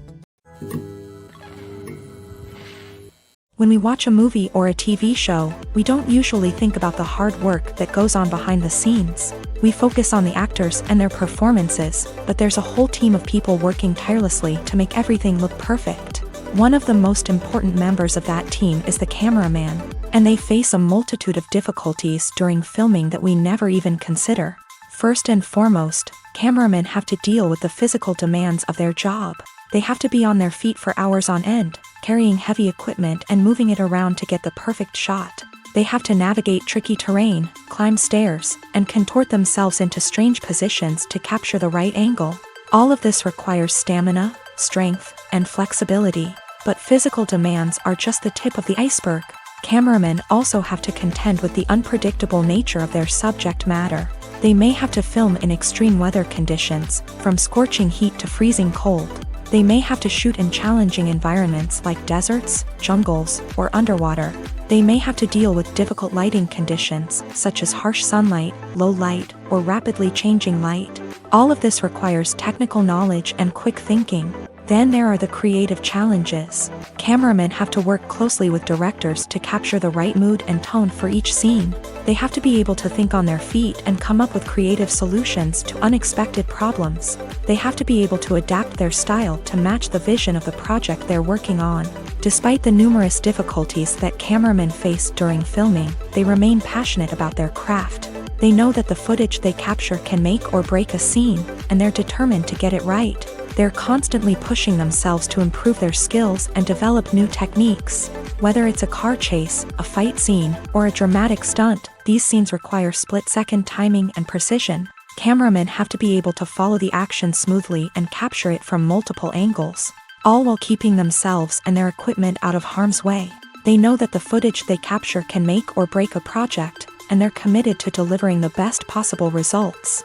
When we watch a movie or a TV show, we don't usually think about the hard work that goes on behind the scenes. We focus on the actors and their performances, but there's a whole team of people working tirelessly to make everything look perfect. One of the most important members of that team is the cameraman, and they face a multitude of difficulties during filming that we never even consider. First and foremost, cameramen have to deal with the physical demands of their job. They have to be on their feet for hours on end, carrying heavy equipment and moving it around to get the perfect shot. They have to navigate tricky terrain, climb stairs, and contort themselves into strange positions to capture the right angle. All of this requires stamina, strength, and flexibility. But physical demands are just the tip of the iceberg. Cameramen also have to contend with the unpredictable nature of their subject matter. They may have to film in extreme weather conditions, from scorching heat to freezing cold. They may have to shoot in challenging environments like deserts, jungles, or underwater. They may have to deal with difficult lighting conditions, such as harsh sunlight, low light, or rapidly changing light. All of this requires technical knowledge and quick thinking. Then there are the creative challenges. Cameramen have to work closely with directors to capture the right mood and tone for each scene. They have to be able to think on their feet and come up with creative solutions to unexpected problems. They have to be able to adapt their style to match the vision of the project they're working on. Despite the numerous difficulties that cameramen face during filming, they remain passionate about their craft. They know that the footage they capture can make or break a scene, and they're determined to get it right. They're constantly pushing themselves to improve their skills and develop new techniques. Whether it's a car chase, a fight scene, or a dramatic stunt, these scenes require split-second timing and precision. Cameramen have to be able to follow the action smoothly and capture it from multiple angles, all while keeping themselves and their equipment out of harm's way. They know that the footage they capture can make or break a project, and they're committed to delivering the best possible results.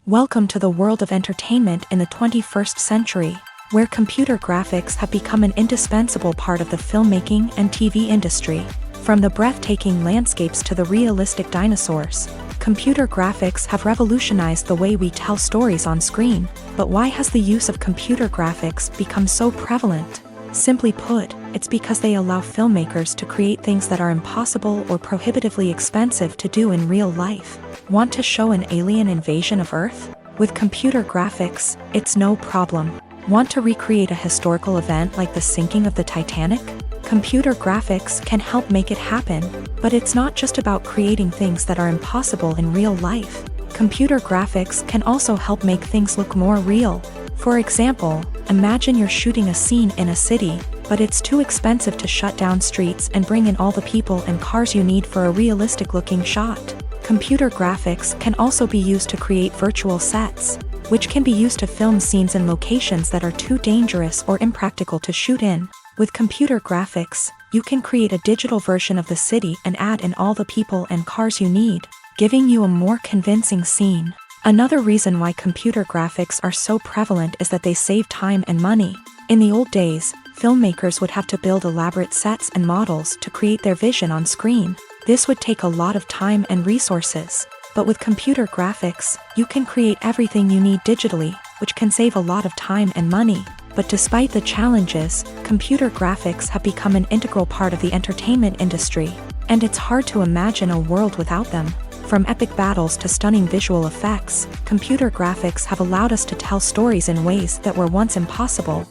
Welcome to the world of entertainment in the 21st century, where computer graphics have become an indispensable part of the filmmaking and TV industry. From the breathtaking landscapes to the realistic dinosaurs, computer graphics have revolutionized the way we tell stories on screen. But why has the use of computer graphics become so prevalent? Simply put, it's because they allow filmmakers to create things that are impossible or prohibitively expensive to do in real life. Want to show an alien invasion of Earth? With computer graphics, it's no problem. Want to recreate a historical event like the sinking of the Titanic? Computer graphics can help make it happen. But it's not just about creating things that are impossible in real life. Computer graphics can also help make things look more real. For example, imagine you're shooting a scene in a city, but it's too expensive to shut down streets and bring in all the people and cars you need for a realistic-looking shot. Computer graphics can also be used to create virtual sets, which can be used to film scenes in locations that are too dangerous or impractical to shoot in. With computer graphics, you can create a digital version of the city and add in all the people and cars you need, giving you a more convincing scene. Another reason why computer graphics are so prevalent is that they save time and money. In the old days, filmmakers would have to build elaborate sets and models to create their vision on screen. This would take a lot of time and resources. But with computer graphics, you can create everything you need digitally, which can save a lot of time and money. But despite the challenges, computer graphics have become an integral part of the entertainment industry, and it's hard to imagine a world without them. From epic battles to stunning visual effects, computer graphics have allowed us to tell stories in ways that were once impossible.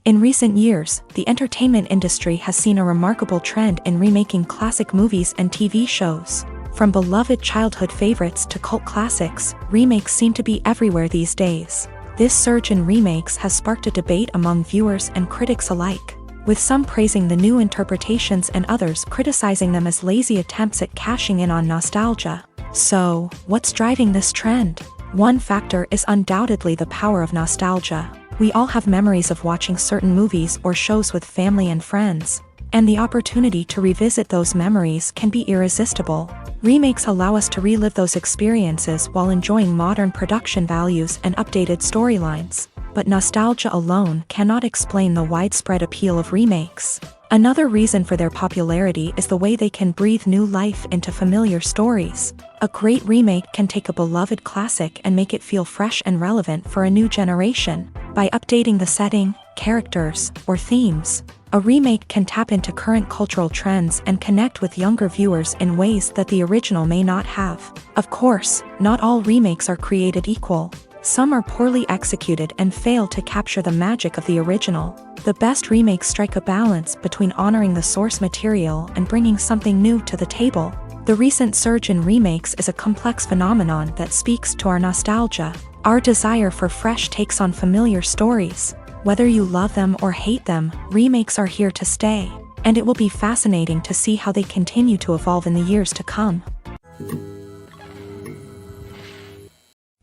In recent years, the entertainment industry has seen a remarkable trend in remaking classic movies and TV shows. From beloved childhood favorites to cult classics, remakes seem to be everywhere these days. This surge in remakes has sparked a debate among viewers and critics alike, with some praising the new interpretations and others criticizing them as lazy attempts at cashing in on nostalgia. So, what's driving this trend? One factor is undoubtedly the power of nostalgia. We all have memories of watching certain movies or shows with family and friends, and the opportunity to revisit those memories can be irresistible. Remakes allow us to relive those experiences while enjoying modern production values and updated storylines. But nostalgia alone cannot explain the widespread appeal of remakes. Another reason for their popularity is the way they can breathe new life into familiar stories. A great remake can take a beloved classic and make it feel fresh and relevant for a new generation. By updating the setting, characters, or themes, a remake can tap into current cultural trends and connect with younger viewers in ways that the original may not have. Of course, not all remakes are created equal. Some are poorly executed and fail to capture the magic of the original. The best remakes strike a balance between honoring the source material and bringing something new to the table. The recent surge in remakes is a complex phenomenon that speaks to our nostalgia, our desire for fresh takes on familiar stories. Whether you love them or hate them, remakes are here to stay, and it will be fascinating to see how they continue to evolve in the years to come.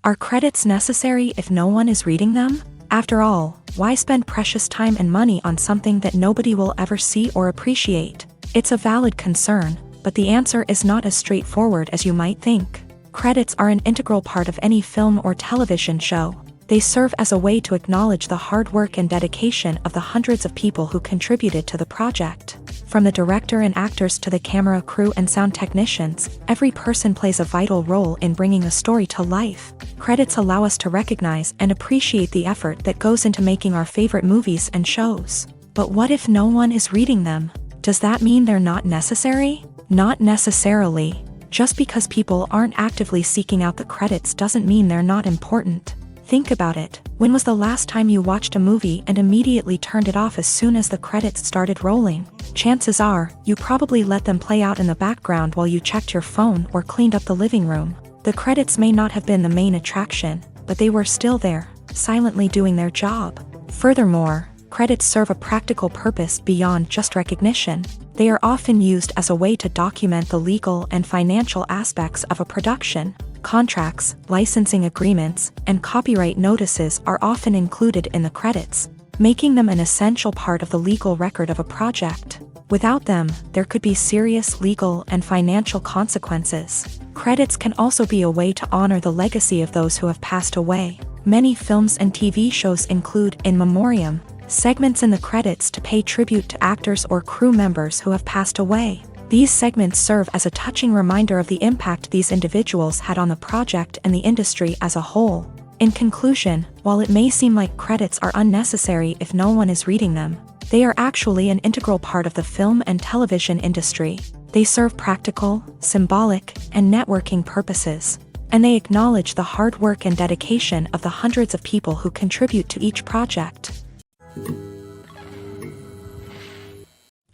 Are credits necessary if no one is reading them? After all, why spend precious time and money on something that nobody will ever see or appreciate? It's a valid concern, but the answer is not as straightforward as you might think. Credits are an integral part of any film or television show. They serve as a way to acknowledge the hard work and dedication of the hundreds of people who contributed to the project. From the director and actors to the camera crew and sound technicians, every person plays a vital role in bringing a story to life. Credits allow us to recognize and appreciate the effort that goes into making our favorite movies and shows. But what if no one is reading them? Does that mean they're not necessary? Not necessarily. Just because people aren't actively seeking out the credits doesn't mean they're not important. Think about it. When was the last time you watched a movie and immediately turned it off as soon as the credits started rolling? Chances are, you probably let them play out in the background while you checked your phone or cleaned up the living room. The credits may not have been the main attraction, but they were still there, silently doing their job. Furthermore, credits serve a practical purpose beyond just recognition. They are often used as a way to document the legal and financial aspects of a production. Contracts, licensing agreements, and copyright notices are often included in the credits, making them an essential part of the legal record of a project. Without them, there could be serious legal and financial consequences. Credits can also be a way to honor the legacy of those who have passed away. Many films and TV shows include in memoriam segments in the credits to pay tribute to actors or crew members who have passed away. These segments serve as a touching reminder of the impact these individuals had on the project and the industry as a whole. In conclusion, while it may seem like credits are unnecessary if no one is reading them, they are actually an integral part of the film and television industry. They serve practical, symbolic, and networking purposes, and they acknowledge the hard work and dedication of the hundreds of people who contribute to each project.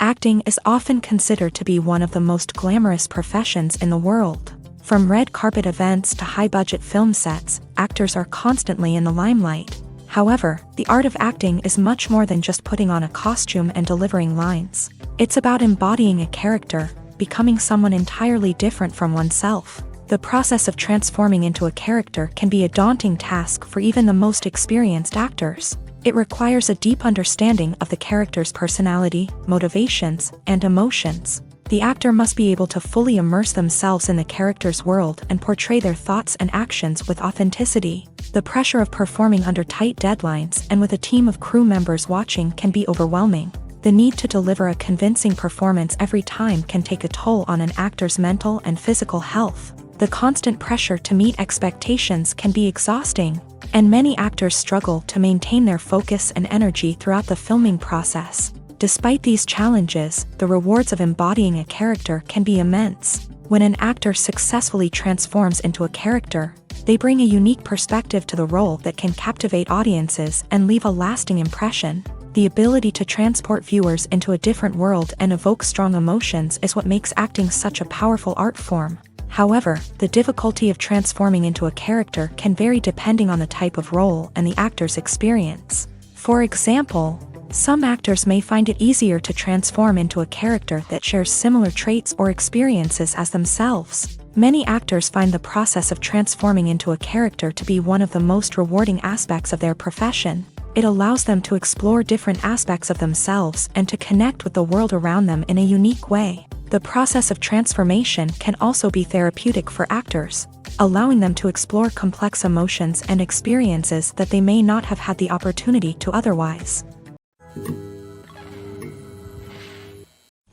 Acting is often considered to be one of the most glamorous professions in the world. From red carpet events to high-budget film sets, actors are constantly in the limelight. However, the art of acting is much more than just putting on a costume and delivering lines. It's about embodying a character, becoming someone entirely different from oneself. The process of transforming into a character can be a daunting task for even the most experienced actors. It requires a deep understanding of the character's personality, motivations, and emotions. The actor must be able to fully immerse themselves in the character's world and portray their thoughts and actions with authenticity. The pressure of performing under tight deadlines and with a team of crew members watching can be overwhelming. The need to deliver a convincing performance every time can take a toll on an actor's mental and physical health. The constant pressure to meet expectations can be exhausting, and many actors struggle to maintain their focus and energy throughout the filming process. Despite these challenges, the rewards of embodying a character can be immense. When an actor successfully transforms into a character, they bring a unique perspective to the role that can captivate audiences and leave a lasting impression. The ability to transport viewers into a different world and evoke strong emotions is what makes acting such a powerful art form. However, the difficulty of transforming into a character can vary depending on the type of role and the actor's experience. For example, some actors may find it easier to transform into a character that shares similar traits or experiences as themselves. Many actors find the process of transforming into a character to be one of the most rewarding aspects of their profession. It allows them to explore different aspects of themselves and to connect with the world around them in a unique way. The process of transformation can also be therapeutic for actors, allowing them to explore complex emotions and experiences that they may not have had the opportunity to otherwise.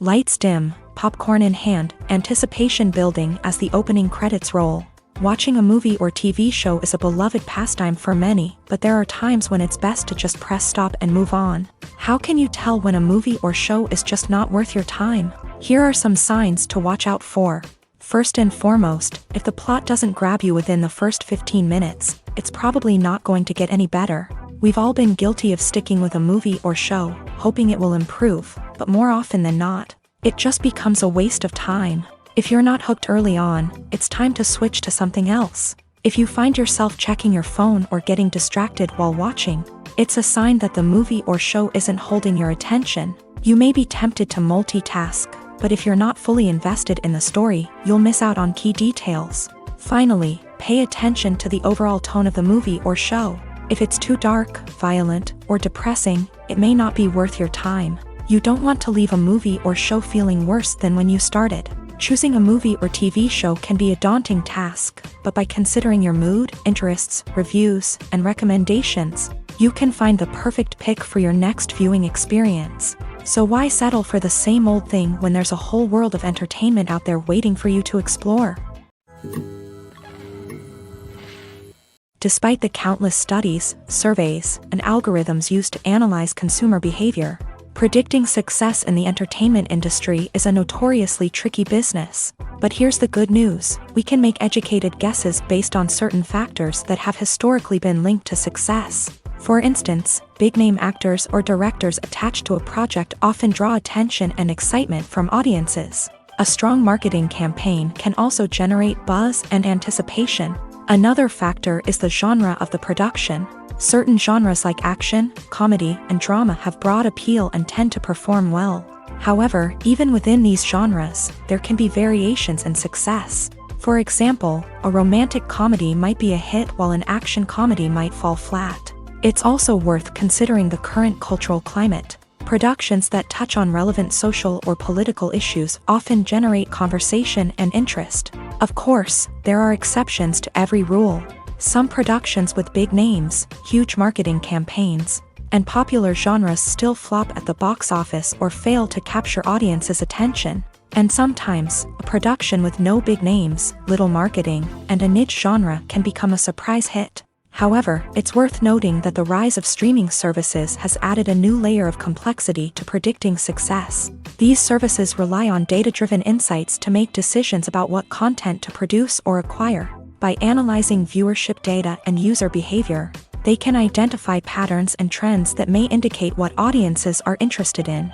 Lights dim, popcorn in hand, anticipation building as the opening credits roll. Watching a movie or TV show is a beloved pastime for many, but there are times when it's best to just press stop and move on. How can you tell when a movie or show is just not worth your time? Here are some signs to watch out for. First and foremost, if the plot doesn't grab you within the first 15 minutes, it's probably not going to get any better. We've all been guilty of sticking with a movie or show, hoping it will improve, but more often than not, it just becomes a waste of time. If you're not hooked early on, it's time to switch to something else. If you find yourself checking your phone or getting distracted while watching, it's a sign that the movie or show isn't holding your attention. You may be tempted to multitask, but if you're not fully invested in the story, you'll miss out on key details. Finally, pay attention to the overall tone of the movie or show. If it's too dark, violent, or depressing, it may not be worth your time. You don't want to leave a movie or show feeling worse than when you started. Choosing a movie or TV show can be a daunting task, but by considering your mood, interests, reviews, and recommendations, you can find the perfect pick for your next viewing experience. So why settle for the same old thing when there's a whole world of entertainment out there waiting for you to explore? Despite the countless studies, surveys, and algorithms used to analyze consumer behavior, predicting success in the entertainment industry is a notoriously tricky business. But here's the good news: we can make educated guesses based on certain factors that have historically been linked to success. For instance, big-name actors or directors attached to a project often draw attention and excitement from audiences. A strong marketing campaign can also generate buzz and anticipation. Another factor is the genre of the production. Certain genres like action, comedy, and drama have broad appeal and tend to perform well. However, even within these genres, there can be variations in success. For example, a romantic comedy might be a hit while an action comedy might fall flat. It's also worth considering the current cultural climate. Productions that touch on relevant social or political issues often generate conversation and interest. Of course, there are exceptions to every rule. Some productions with big names, huge marketing campaigns, and popular genres still flop at the box office or fail to capture audiences' attention. And sometimes, a production with no big names, little marketing, and a niche genre can become a surprise hit. However, it's worth noting that the rise of streaming services has added a new layer of complexity to predicting success. These services rely on data-driven insights to make decisions about what content to produce or acquire. By analyzing viewership data and user behavior, they can identify patterns and trends that may indicate what audiences are interested in.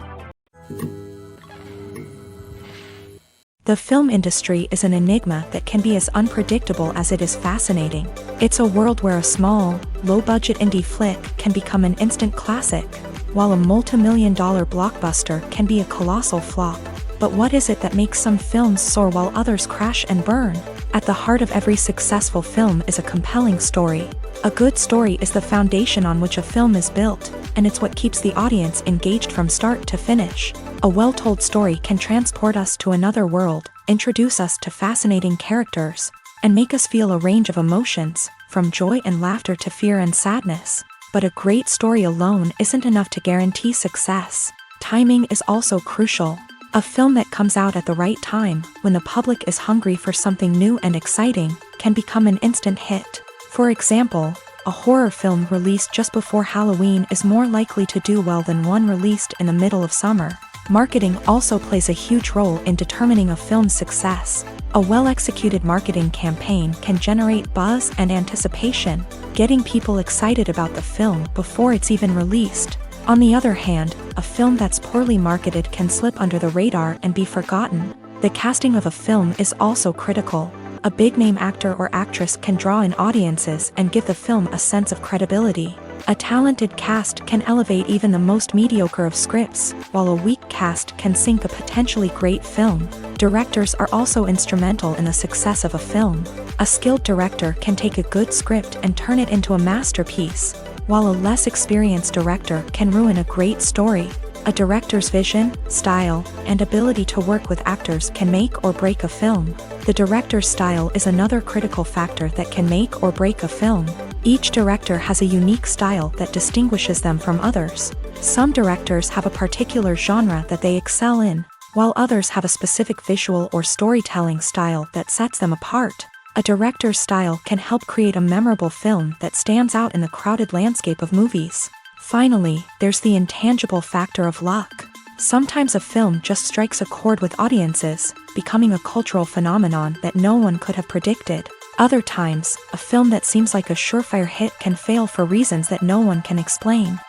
The film industry is an enigma that can be as unpredictable as it is fascinating. It's a world where a small, low-budget indie flick can become an instant classic, while a multi-million-dollar blockbuster can be a colossal flop. But what is it that makes some films soar while others crash and burn? At the heart of every successful film is a compelling story. A good story is the foundation on which a film is built, and it's what keeps the audience engaged from start to finish. A well-told story can transport us to another world, introduce us to fascinating characters, and make us feel a range of emotions, from joy and laughter to fear and sadness. But a great story alone isn't enough to guarantee success. Timing is also crucial. A film that comes out at the right time, when the public is hungry for something new and exciting, can become an instant hit. For example, a horror film released just before Halloween is more likely to do well than one released in the middle of summer. Marketing also plays a huge role in determining a film's success. A well-executed marketing campaign can generate buzz and anticipation, getting people excited about the film before it's even released. On the other hand, a film that's poorly marketed can slip under the radar and be forgotten. The casting of a film is also critical. A big-name actor or actress can draw in audiences and give the film a sense of credibility. A talented cast can elevate even the most mediocre of scripts, while a weak cast can sink a potentially great film. Directors are also instrumental in the success of a film. A skilled director can take a good script and turn it into a masterpiece, while a less experienced director can ruin a great story. A director's vision, style, and ability to work with actors can make or break a film. The director's style is another critical factor that can make or break a film. Each director has a unique style that distinguishes them from others. Some directors have a particular genre that they excel in, while others have a specific visual or storytelling style that sets them apart. A director's style can help create a memorable film that stands out in the crowded landscape of movies. Finally, there's the intangible factor of luck. Sometimes a film just strikes a chord with audiences, becoming a cultural phenomenon that no one could have predicted. Other times, a film that seems like a surefire hit can fail for reasons that no one can explain.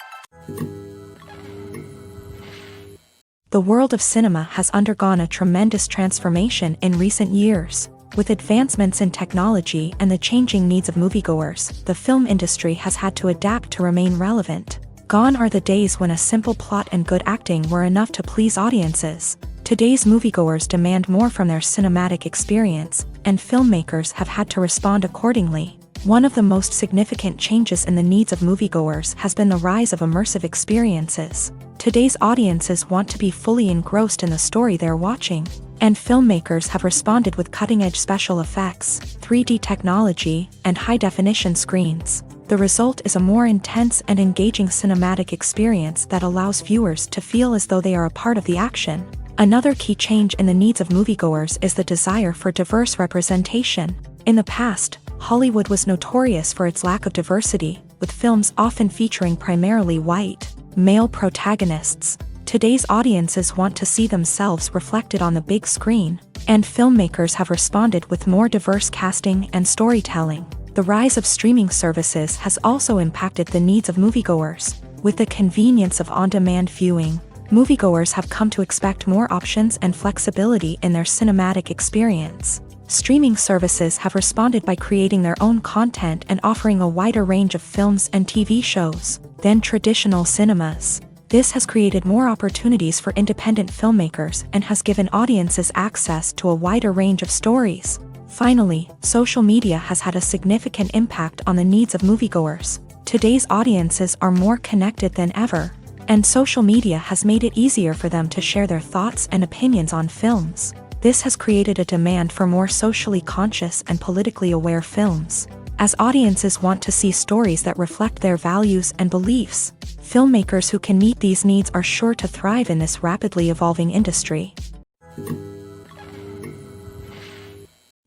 The world of cinema has undergone a tremendous transformation in recent years. With advancements in technology and the changing needs of moviegoers, the film industry has had to adapt to remain relevant. Gone are the days when a simple plot and good acting were enough to please audiences. Today's moviegoers demand more from their cinematic experience, and filmmakers have had to respond accordingly. One of the most significant changes in the needs of moviegoers has been the rise of immersive experiences. Today's audiences want to be fully engrossed in the story they're watching, and filmmakers have responded with cutting-edge special effects, 3D technology, and high-definition screens. The result is a more intense and engaging cinematic experience that allows viewers to feel as though they are a part of the action. Another key change in the needs of moviegoers is the desire for diverse representation. In the past, Hollywood was notorious for its lack of diversity, with films often featuring primarily white, male protagonists. Today's audiences want to see themselves reflected on the big screen, and filmmakers have responded with more diverse casting and storytelling. The rise of streaming services has also impacted the needs of moviegoers. With the convenience of on-demand viewing, moviegoers have come to expect more options and flexibility in their cinematic experience. Streaming services have responded by creating their own content and offering a wider range of films and TV shows than traditional cinemas. This has created more opportunities for independent filmmakers and has given audiences access to a wider range of stories. Finally, social media has had a significant impact on the needs of moviegoers. Today's audiences are more connected than ever, and social media has made it easier for them to share their thoughts and opinions on films. This has created a demand for more socially conscious and politically aware films. As audiences want to see stories that reflect their values and beliefs, filmmakers who can meet these needs are sure to thrive in this rapidly evolving industry.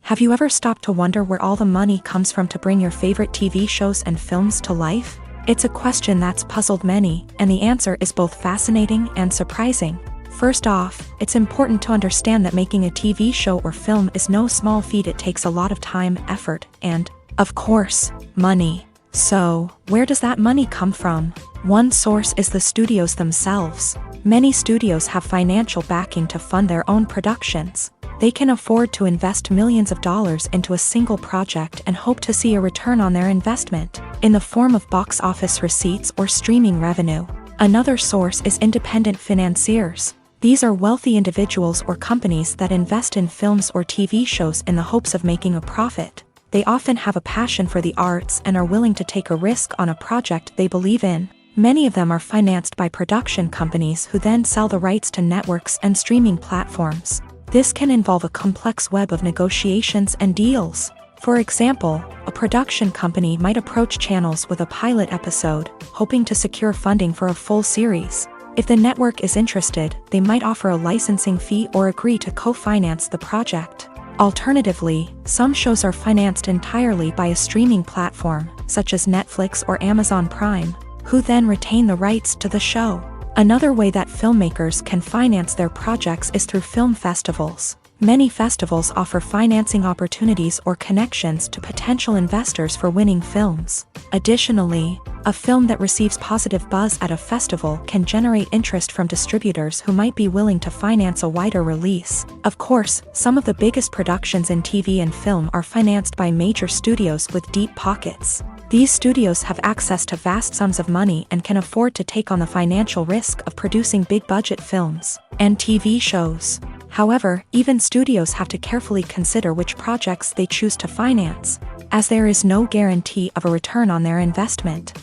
Have you ever stopped to wonder where all the money comes from to bring your favorite TV shows and films to life? It's a question that's puzzled many, and the answer is both fascinating and surprising. First off, it's important to understand that making a TV show or film is no small feat. It takes a lot of time, effort, and, of course, money. So, where does that money come from? One source is the studios themselves. Many studios have financial backing to fund their own productions. They can afford to invest millions of dollars into a single project and hope to see a return on their investment, in the form of box office receipts or streaming revenue. Another source is independent financiers. These are wealthy individuals or companies that invest in films or TV shows in the hopes of making a profit. They often have a passion for the arts and are willing to take a risk on a project they believe in. Many of them are financed by production companies who then sell the rights to networks and streaming platforms. This can involve a complex web of negotiations and deals. For example, a production company might approach channels with a pilot episode, hoping to secure funding for a full series. If the network is interested, they might offer a licensing fee or agree to co-finance the project. Alternatively, some shows are financed entirely by a streaming platform, such as Netflix or Amazon Prime, who then retain the rights to the show. Another way that filmmakers can finance their projects is through film festivals. Many festivals offer financing opportunities or connections to potential investors for winning films. Additionally, a film that receives positive buzz at a festival can generate interest from distributors who might be willing to finance a wider release. Of course, some of the biggest productions in TV and film are financed by major studios with deep pockets. These studios have access to vast sums of money and can afford to take on the financial risk of producing big-budget films and TV shows. However, even studios have to carefully consider which projects they choose to finance, as there is no guarantee of a return on their investment.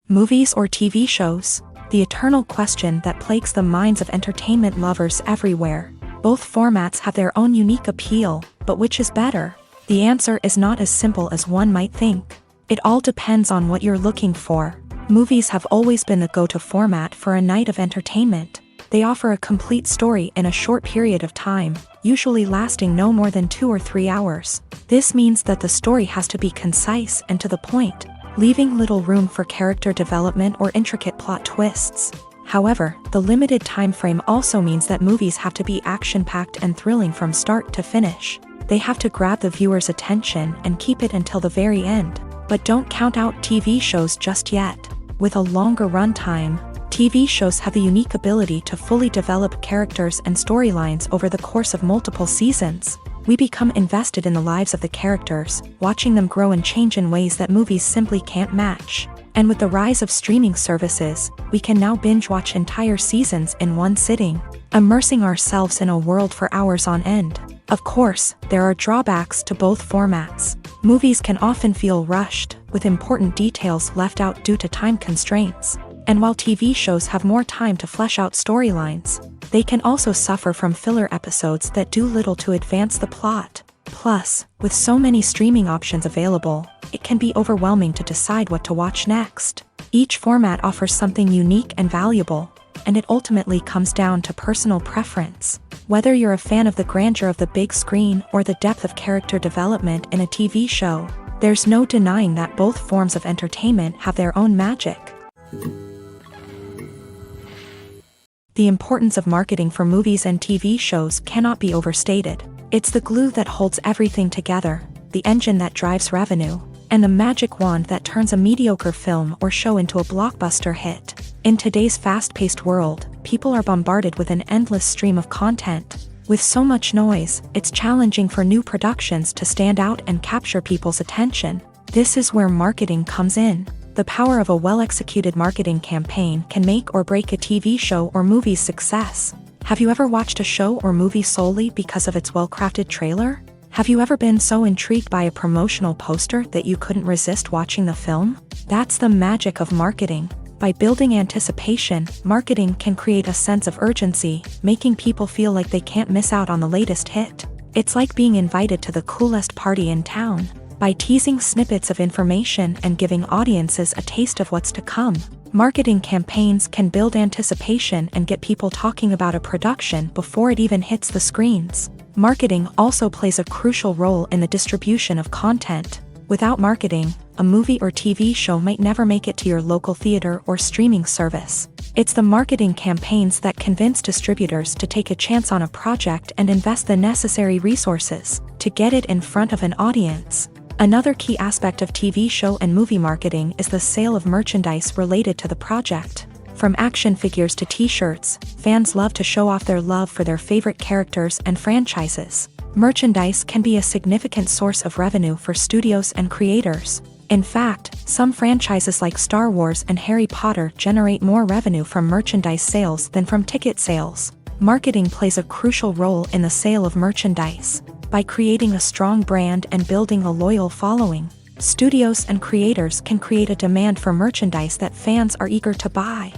Movies or TV shows? The eternal question that plagues the minds of entertainment lovers everywhere. Both formats have their own unique appeal, but which is better? The answer is not as simple as one might think. It all depends on what you're looking for. Movies have always been the go-to format for a night of entertainment. They offer a complete story in a short period of time, usually lasting no more than 2 or 3 hours. This means that the story has to be concise and to the point, leaving little room for character development or intricate plot twists. However, the limited time frame also means that movies have to be action-packed and thrilling from start to finish. They have to grab the viewer's attention and keep it until the very end. But don't count out TV shows just yet. With a longer runtime, TV shows have the unique ability to fully develop characters and storylines over the course of multiple seasons. We become invested in the lives of the characters, watching them grow and change in ways that movies simply can't match. And with the rise of streaming services, we can now binge-watch entire seasons in one sitting, immersing ourselves in a world for hours on end. Of course, there are drawbacks to both formats. Movies can often feel rushed, with important details left out due to time constraints. And while TV shows have more time to flesh out storylines, they can also suffer from filler episodes that do little to advance the plot. Plus, with so many streaming options available, it can be overwhelming to decide what to watch next. Each format offers something unique and valuable, and it ultimately comes down to personal preference. Whether you're a fan of the grandeur of the big screen or the depth of character development in a TV show, there's no denying that both forms of entertainment have their own magic. The importance of marketing for movies and TV shows cannot be overstated. It's the glue that holds everything together, the engine that drives revenue, and the magic wand that turns a mediocre film or show into a blockbuster hit. In today's fast-paced world, people are bombarded with an endless stream of content. With so much noise, it's challenging for new productions to stand out and capture people's attention. This is where marketing comes in. The power of a well-executed marketing campaign can make or break a TV show or movie's success. Have you ever watched a show or movie solely because of its well-crafted trailer? Have you ever been so intrigued by a promotional poster that you couldn't resist watching the film? That's the magic of marketing. By building anticipation, marketing can create a sense of urgency, making people feel like they can't miss out on the latest hit. It's like being invited to the coolest party in town. By teasing snippets of information and giving audiences a taste of what's to come, marketing campaigns can build anticipation and get people talking about a production before it even hits the screens. Marketing also plays a crucial role in the distribution of content. Without marketing, a movie or TV show might never make it to your local theater or streaming service. It's the marketing campaigns that convince distributors to take a chance on a project and invest the necessary resources to get it in front of an audience. Another key aspect of TV show and movie marketing is the sale of merchandise related to the project. From action figures to t-shirts, fans love to show off their love for their favorite characters and franchises. Merchandise can be a significant source of revenue for studios and creators. In fact, some franchises like Star Wars and Harry Potter generate more revenue from merchandise sales than from ticket sales. Marketing plays a crucial role in the sale of merchandise. By creating a strong brand and building a loyal following, studios and creators can create a demand for merchandise that fans are eager to buy.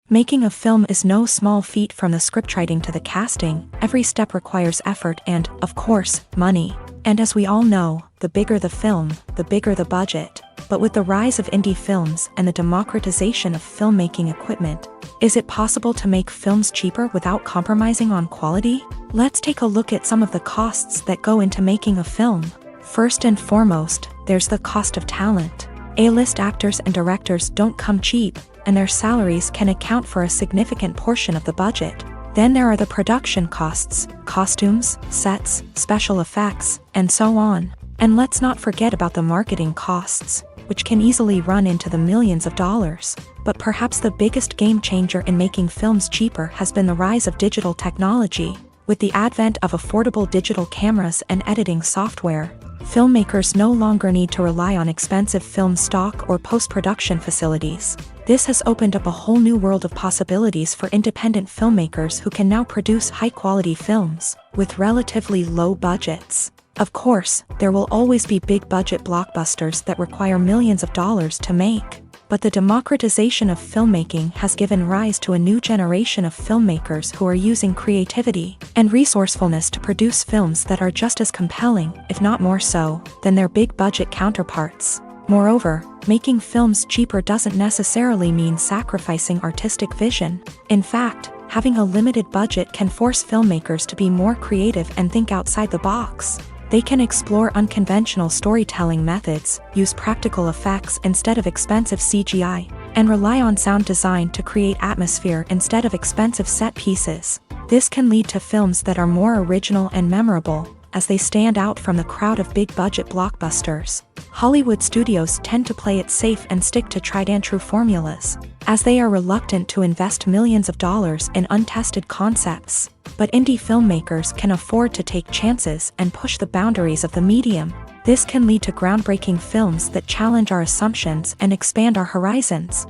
Making a film is no small feat. From the scriptwriting to the casting, every step requires effort and, of course, money. And as we all know, the bigger the film, the bigger the budget. But with the rise of indie films and the democratization of filmmaking equipment, is it possible to make films cheaper without compromising on quality? Let's take a look at some of the costs that go into making a film. First and foremost, there's the cost of talent. A-list actors and directors don't come cheap, and their salaries can account for a significant portion of the budget. Then there are the production costs, costumes, sets, special effects, and so on. And let's not forget about the marketing costs, which can easily run into the millions of dollars. But perhaps the biggest game changer in making films cheaper has been the rise of digital technology. With the advent of affordable digital cameras and editing software, filmmakers no longer need to rely on expensive film stock or post-production facilities. This has opened up a whole new world of possibilities for independent filmmakers who can now produce high-quality films with relatively low budgets. Of course, there will always be big-budget blockbusters that require millions of dollars to make. But the democratization of filmmaking has given rise to a new generation of filmmakers who are using creativity and resourcefulness to produce films that are just as compelling, if not more so, than their big-budget counterparts. Moreover, making films cheaper doesn't necessarily mean sacrificing artistic vision. In fact, having a limited budget can force filmmakers to be more creative and think outside the box. They can explore unconventional storytelling methods, use practical effects instead of expensive CGI, and rely on sound design to create atmosphere instead of expensive set pieces. This can lead to films that are more original and memorable, as they stand out from the crowd of big-budget blockbusters. Hollywood studios tend to play it safe and stick to tried-and-true formulas, as they are reluctant to invest millions of dollars in untested concepts. But indie filmmakers can afford to take chances and push the boundaries of the medium. This can lead to groundbreaking films that challenge our assumptions and expand our horizons.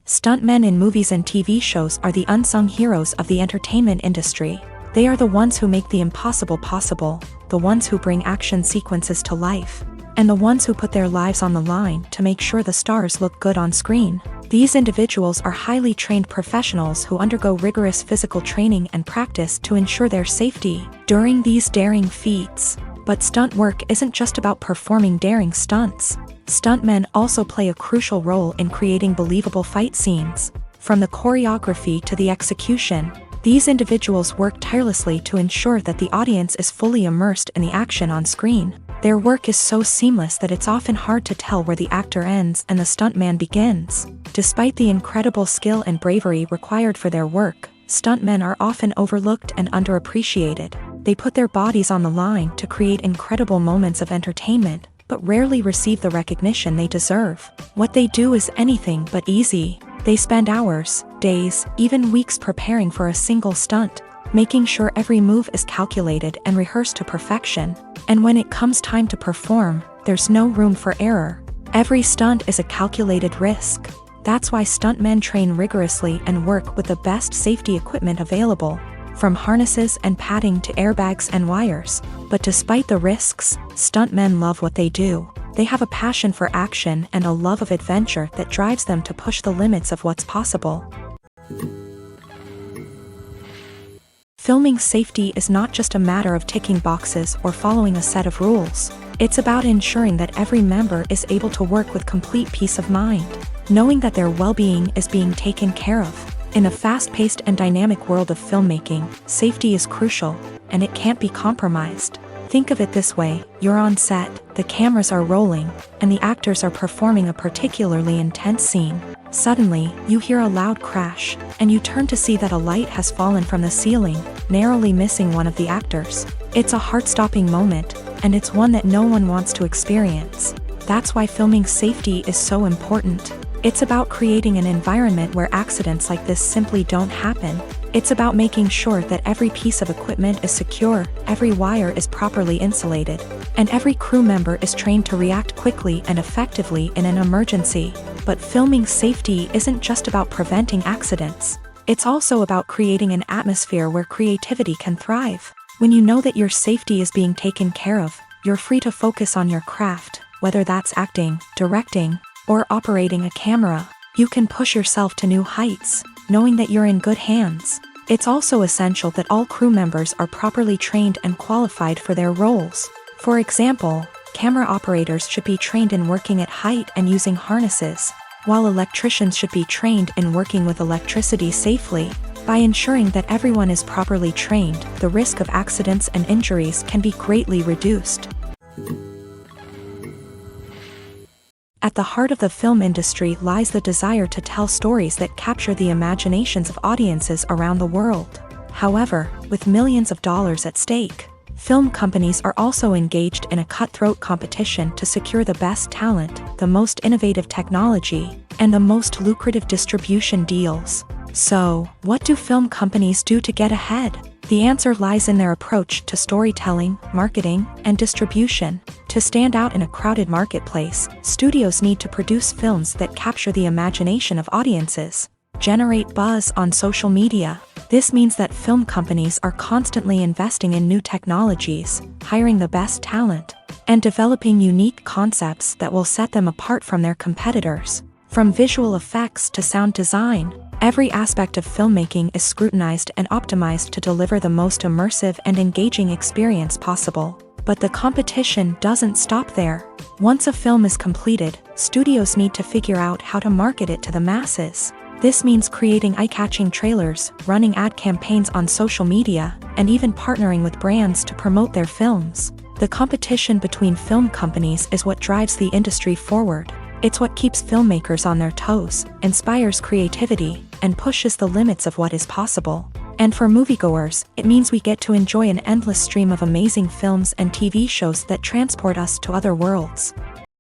Stuntmen in movies and TV shows are the unsung heroes of the entertainment industry. They are the ones who make the impossible possible, the ones who bring action sequences to life, and the ones who put their lives on the line to make sure the stars look good on screen. These individuals are highly trained professionals who undergo rigorous physical training and practice to ensure their safety during these daring feats. But stunt work isn't just about performing daring stunts. Stuntmen also play a crucial role in creating believable fight scenes. From the choreography to the execution, these individuals work tirelessly to ensure that the audience is fully immersed in the action on screen. Their work is so seamless that it's often hard to tell where the actor ends and the stuntman begins. Despite the incredible skill and bravery required for their work, stuntmen are often overlooked and underappreciated. They put their bodies on the line to create incredible moments of entertainment, but rarely receive the recognition they deserve. What they do is anything but easy. They spend hours, days, even weeks preparing for a single stunt, making sure every move is calculated and rehearsed to perfection. And when it comes time to perform, there's no room for error. Every stunt is a calculated risk. That's why stuntmen train rigorously and work with the best safety equipment available, from harnesses and padding to airbags and wires. But despite the risks, stuntmen love what they do. They have a passion for action and a love of adventure that drives them to push the limits of what's possible. Filming safety is not just a matter of ticking boxes or following a set of rules. It's about ensuring that every member is able to work with complete peace of mind, knowing that their well-being is being taken care of. In a fast-paced and dynamic world of filmmaking, safety is crucial, and it can't be compromised. Think of it this way: you're on set, the cameras are rolling, and the actors are performing a particularly intense scene. Suddenly, you hear a loud crash, and you turn to see that a light has fallen from the ceiling, narrowly missing one of the actors. It's a heart-stopping moment, and it's one that no one wants to experience. That's why filming safety is so important. It's about creating an environment where accidents like this simply don't happen. It's about making sure that every piece of equipment is secure, every wire is properly insulated, and every crew member is trained to react quickly and effectively in an emergency. But filming safety isn't just about preventing accidents. It's also about creating an atmosphere where creativity can thrive. When you know that your safety is being taken care of, you're free to focus on your craft, whether that's acting, directing, or operating a camera. You can push yourself to new heights, knowing that you're in good hands. It's also essential that all crew members are properly trained and qualified for their roles. For example, camera operators should be trained in working at height and using harnesses, while electricians should be trained in working with electricity safely. By ensuring that everyone is properly trained, the risk of accidents and injuries can be greatly reduced. At the heart of the film industry lies the desire to tell stories that capture the imaginations of audiences around the world. However, with millions of dollars at stake, film companies are also engaged in a cutthroat competition to secure the best talent, the most innovative technology, and the most lucrative distribution deals. So, what do film companies do to get ahead? The answer lies in their approach to storytelling, marketing, and distribution. To stand out in a crowded marketplace, studios need to produce films that capture the imagination of audiences, generate buzz on social media. This means that film companies are constantly investing in new technologies, hiring the best talent, and developing unique concepts that will set them apart from their competitors. From visual effects to sound design, every aspect of filmmaking is scrutinized and optimized to deliver the most immersive and engaging experience possible. But the competition doesn't stop there. Once a film is completed, studios need to figure out how to market it to the masses. This means creating eye-catching trailers, running ad campaigns on social media, and even partnering with brands to promote their films. The competition between film companies is what drives the industry forward. It's what keeps filmmakers on their toes, inspires creativity, and pushes the limits of what is possible. And for moviegoers, it means we get to enjoy an endless stream of amazing films and TV shows that transport us to other worlds.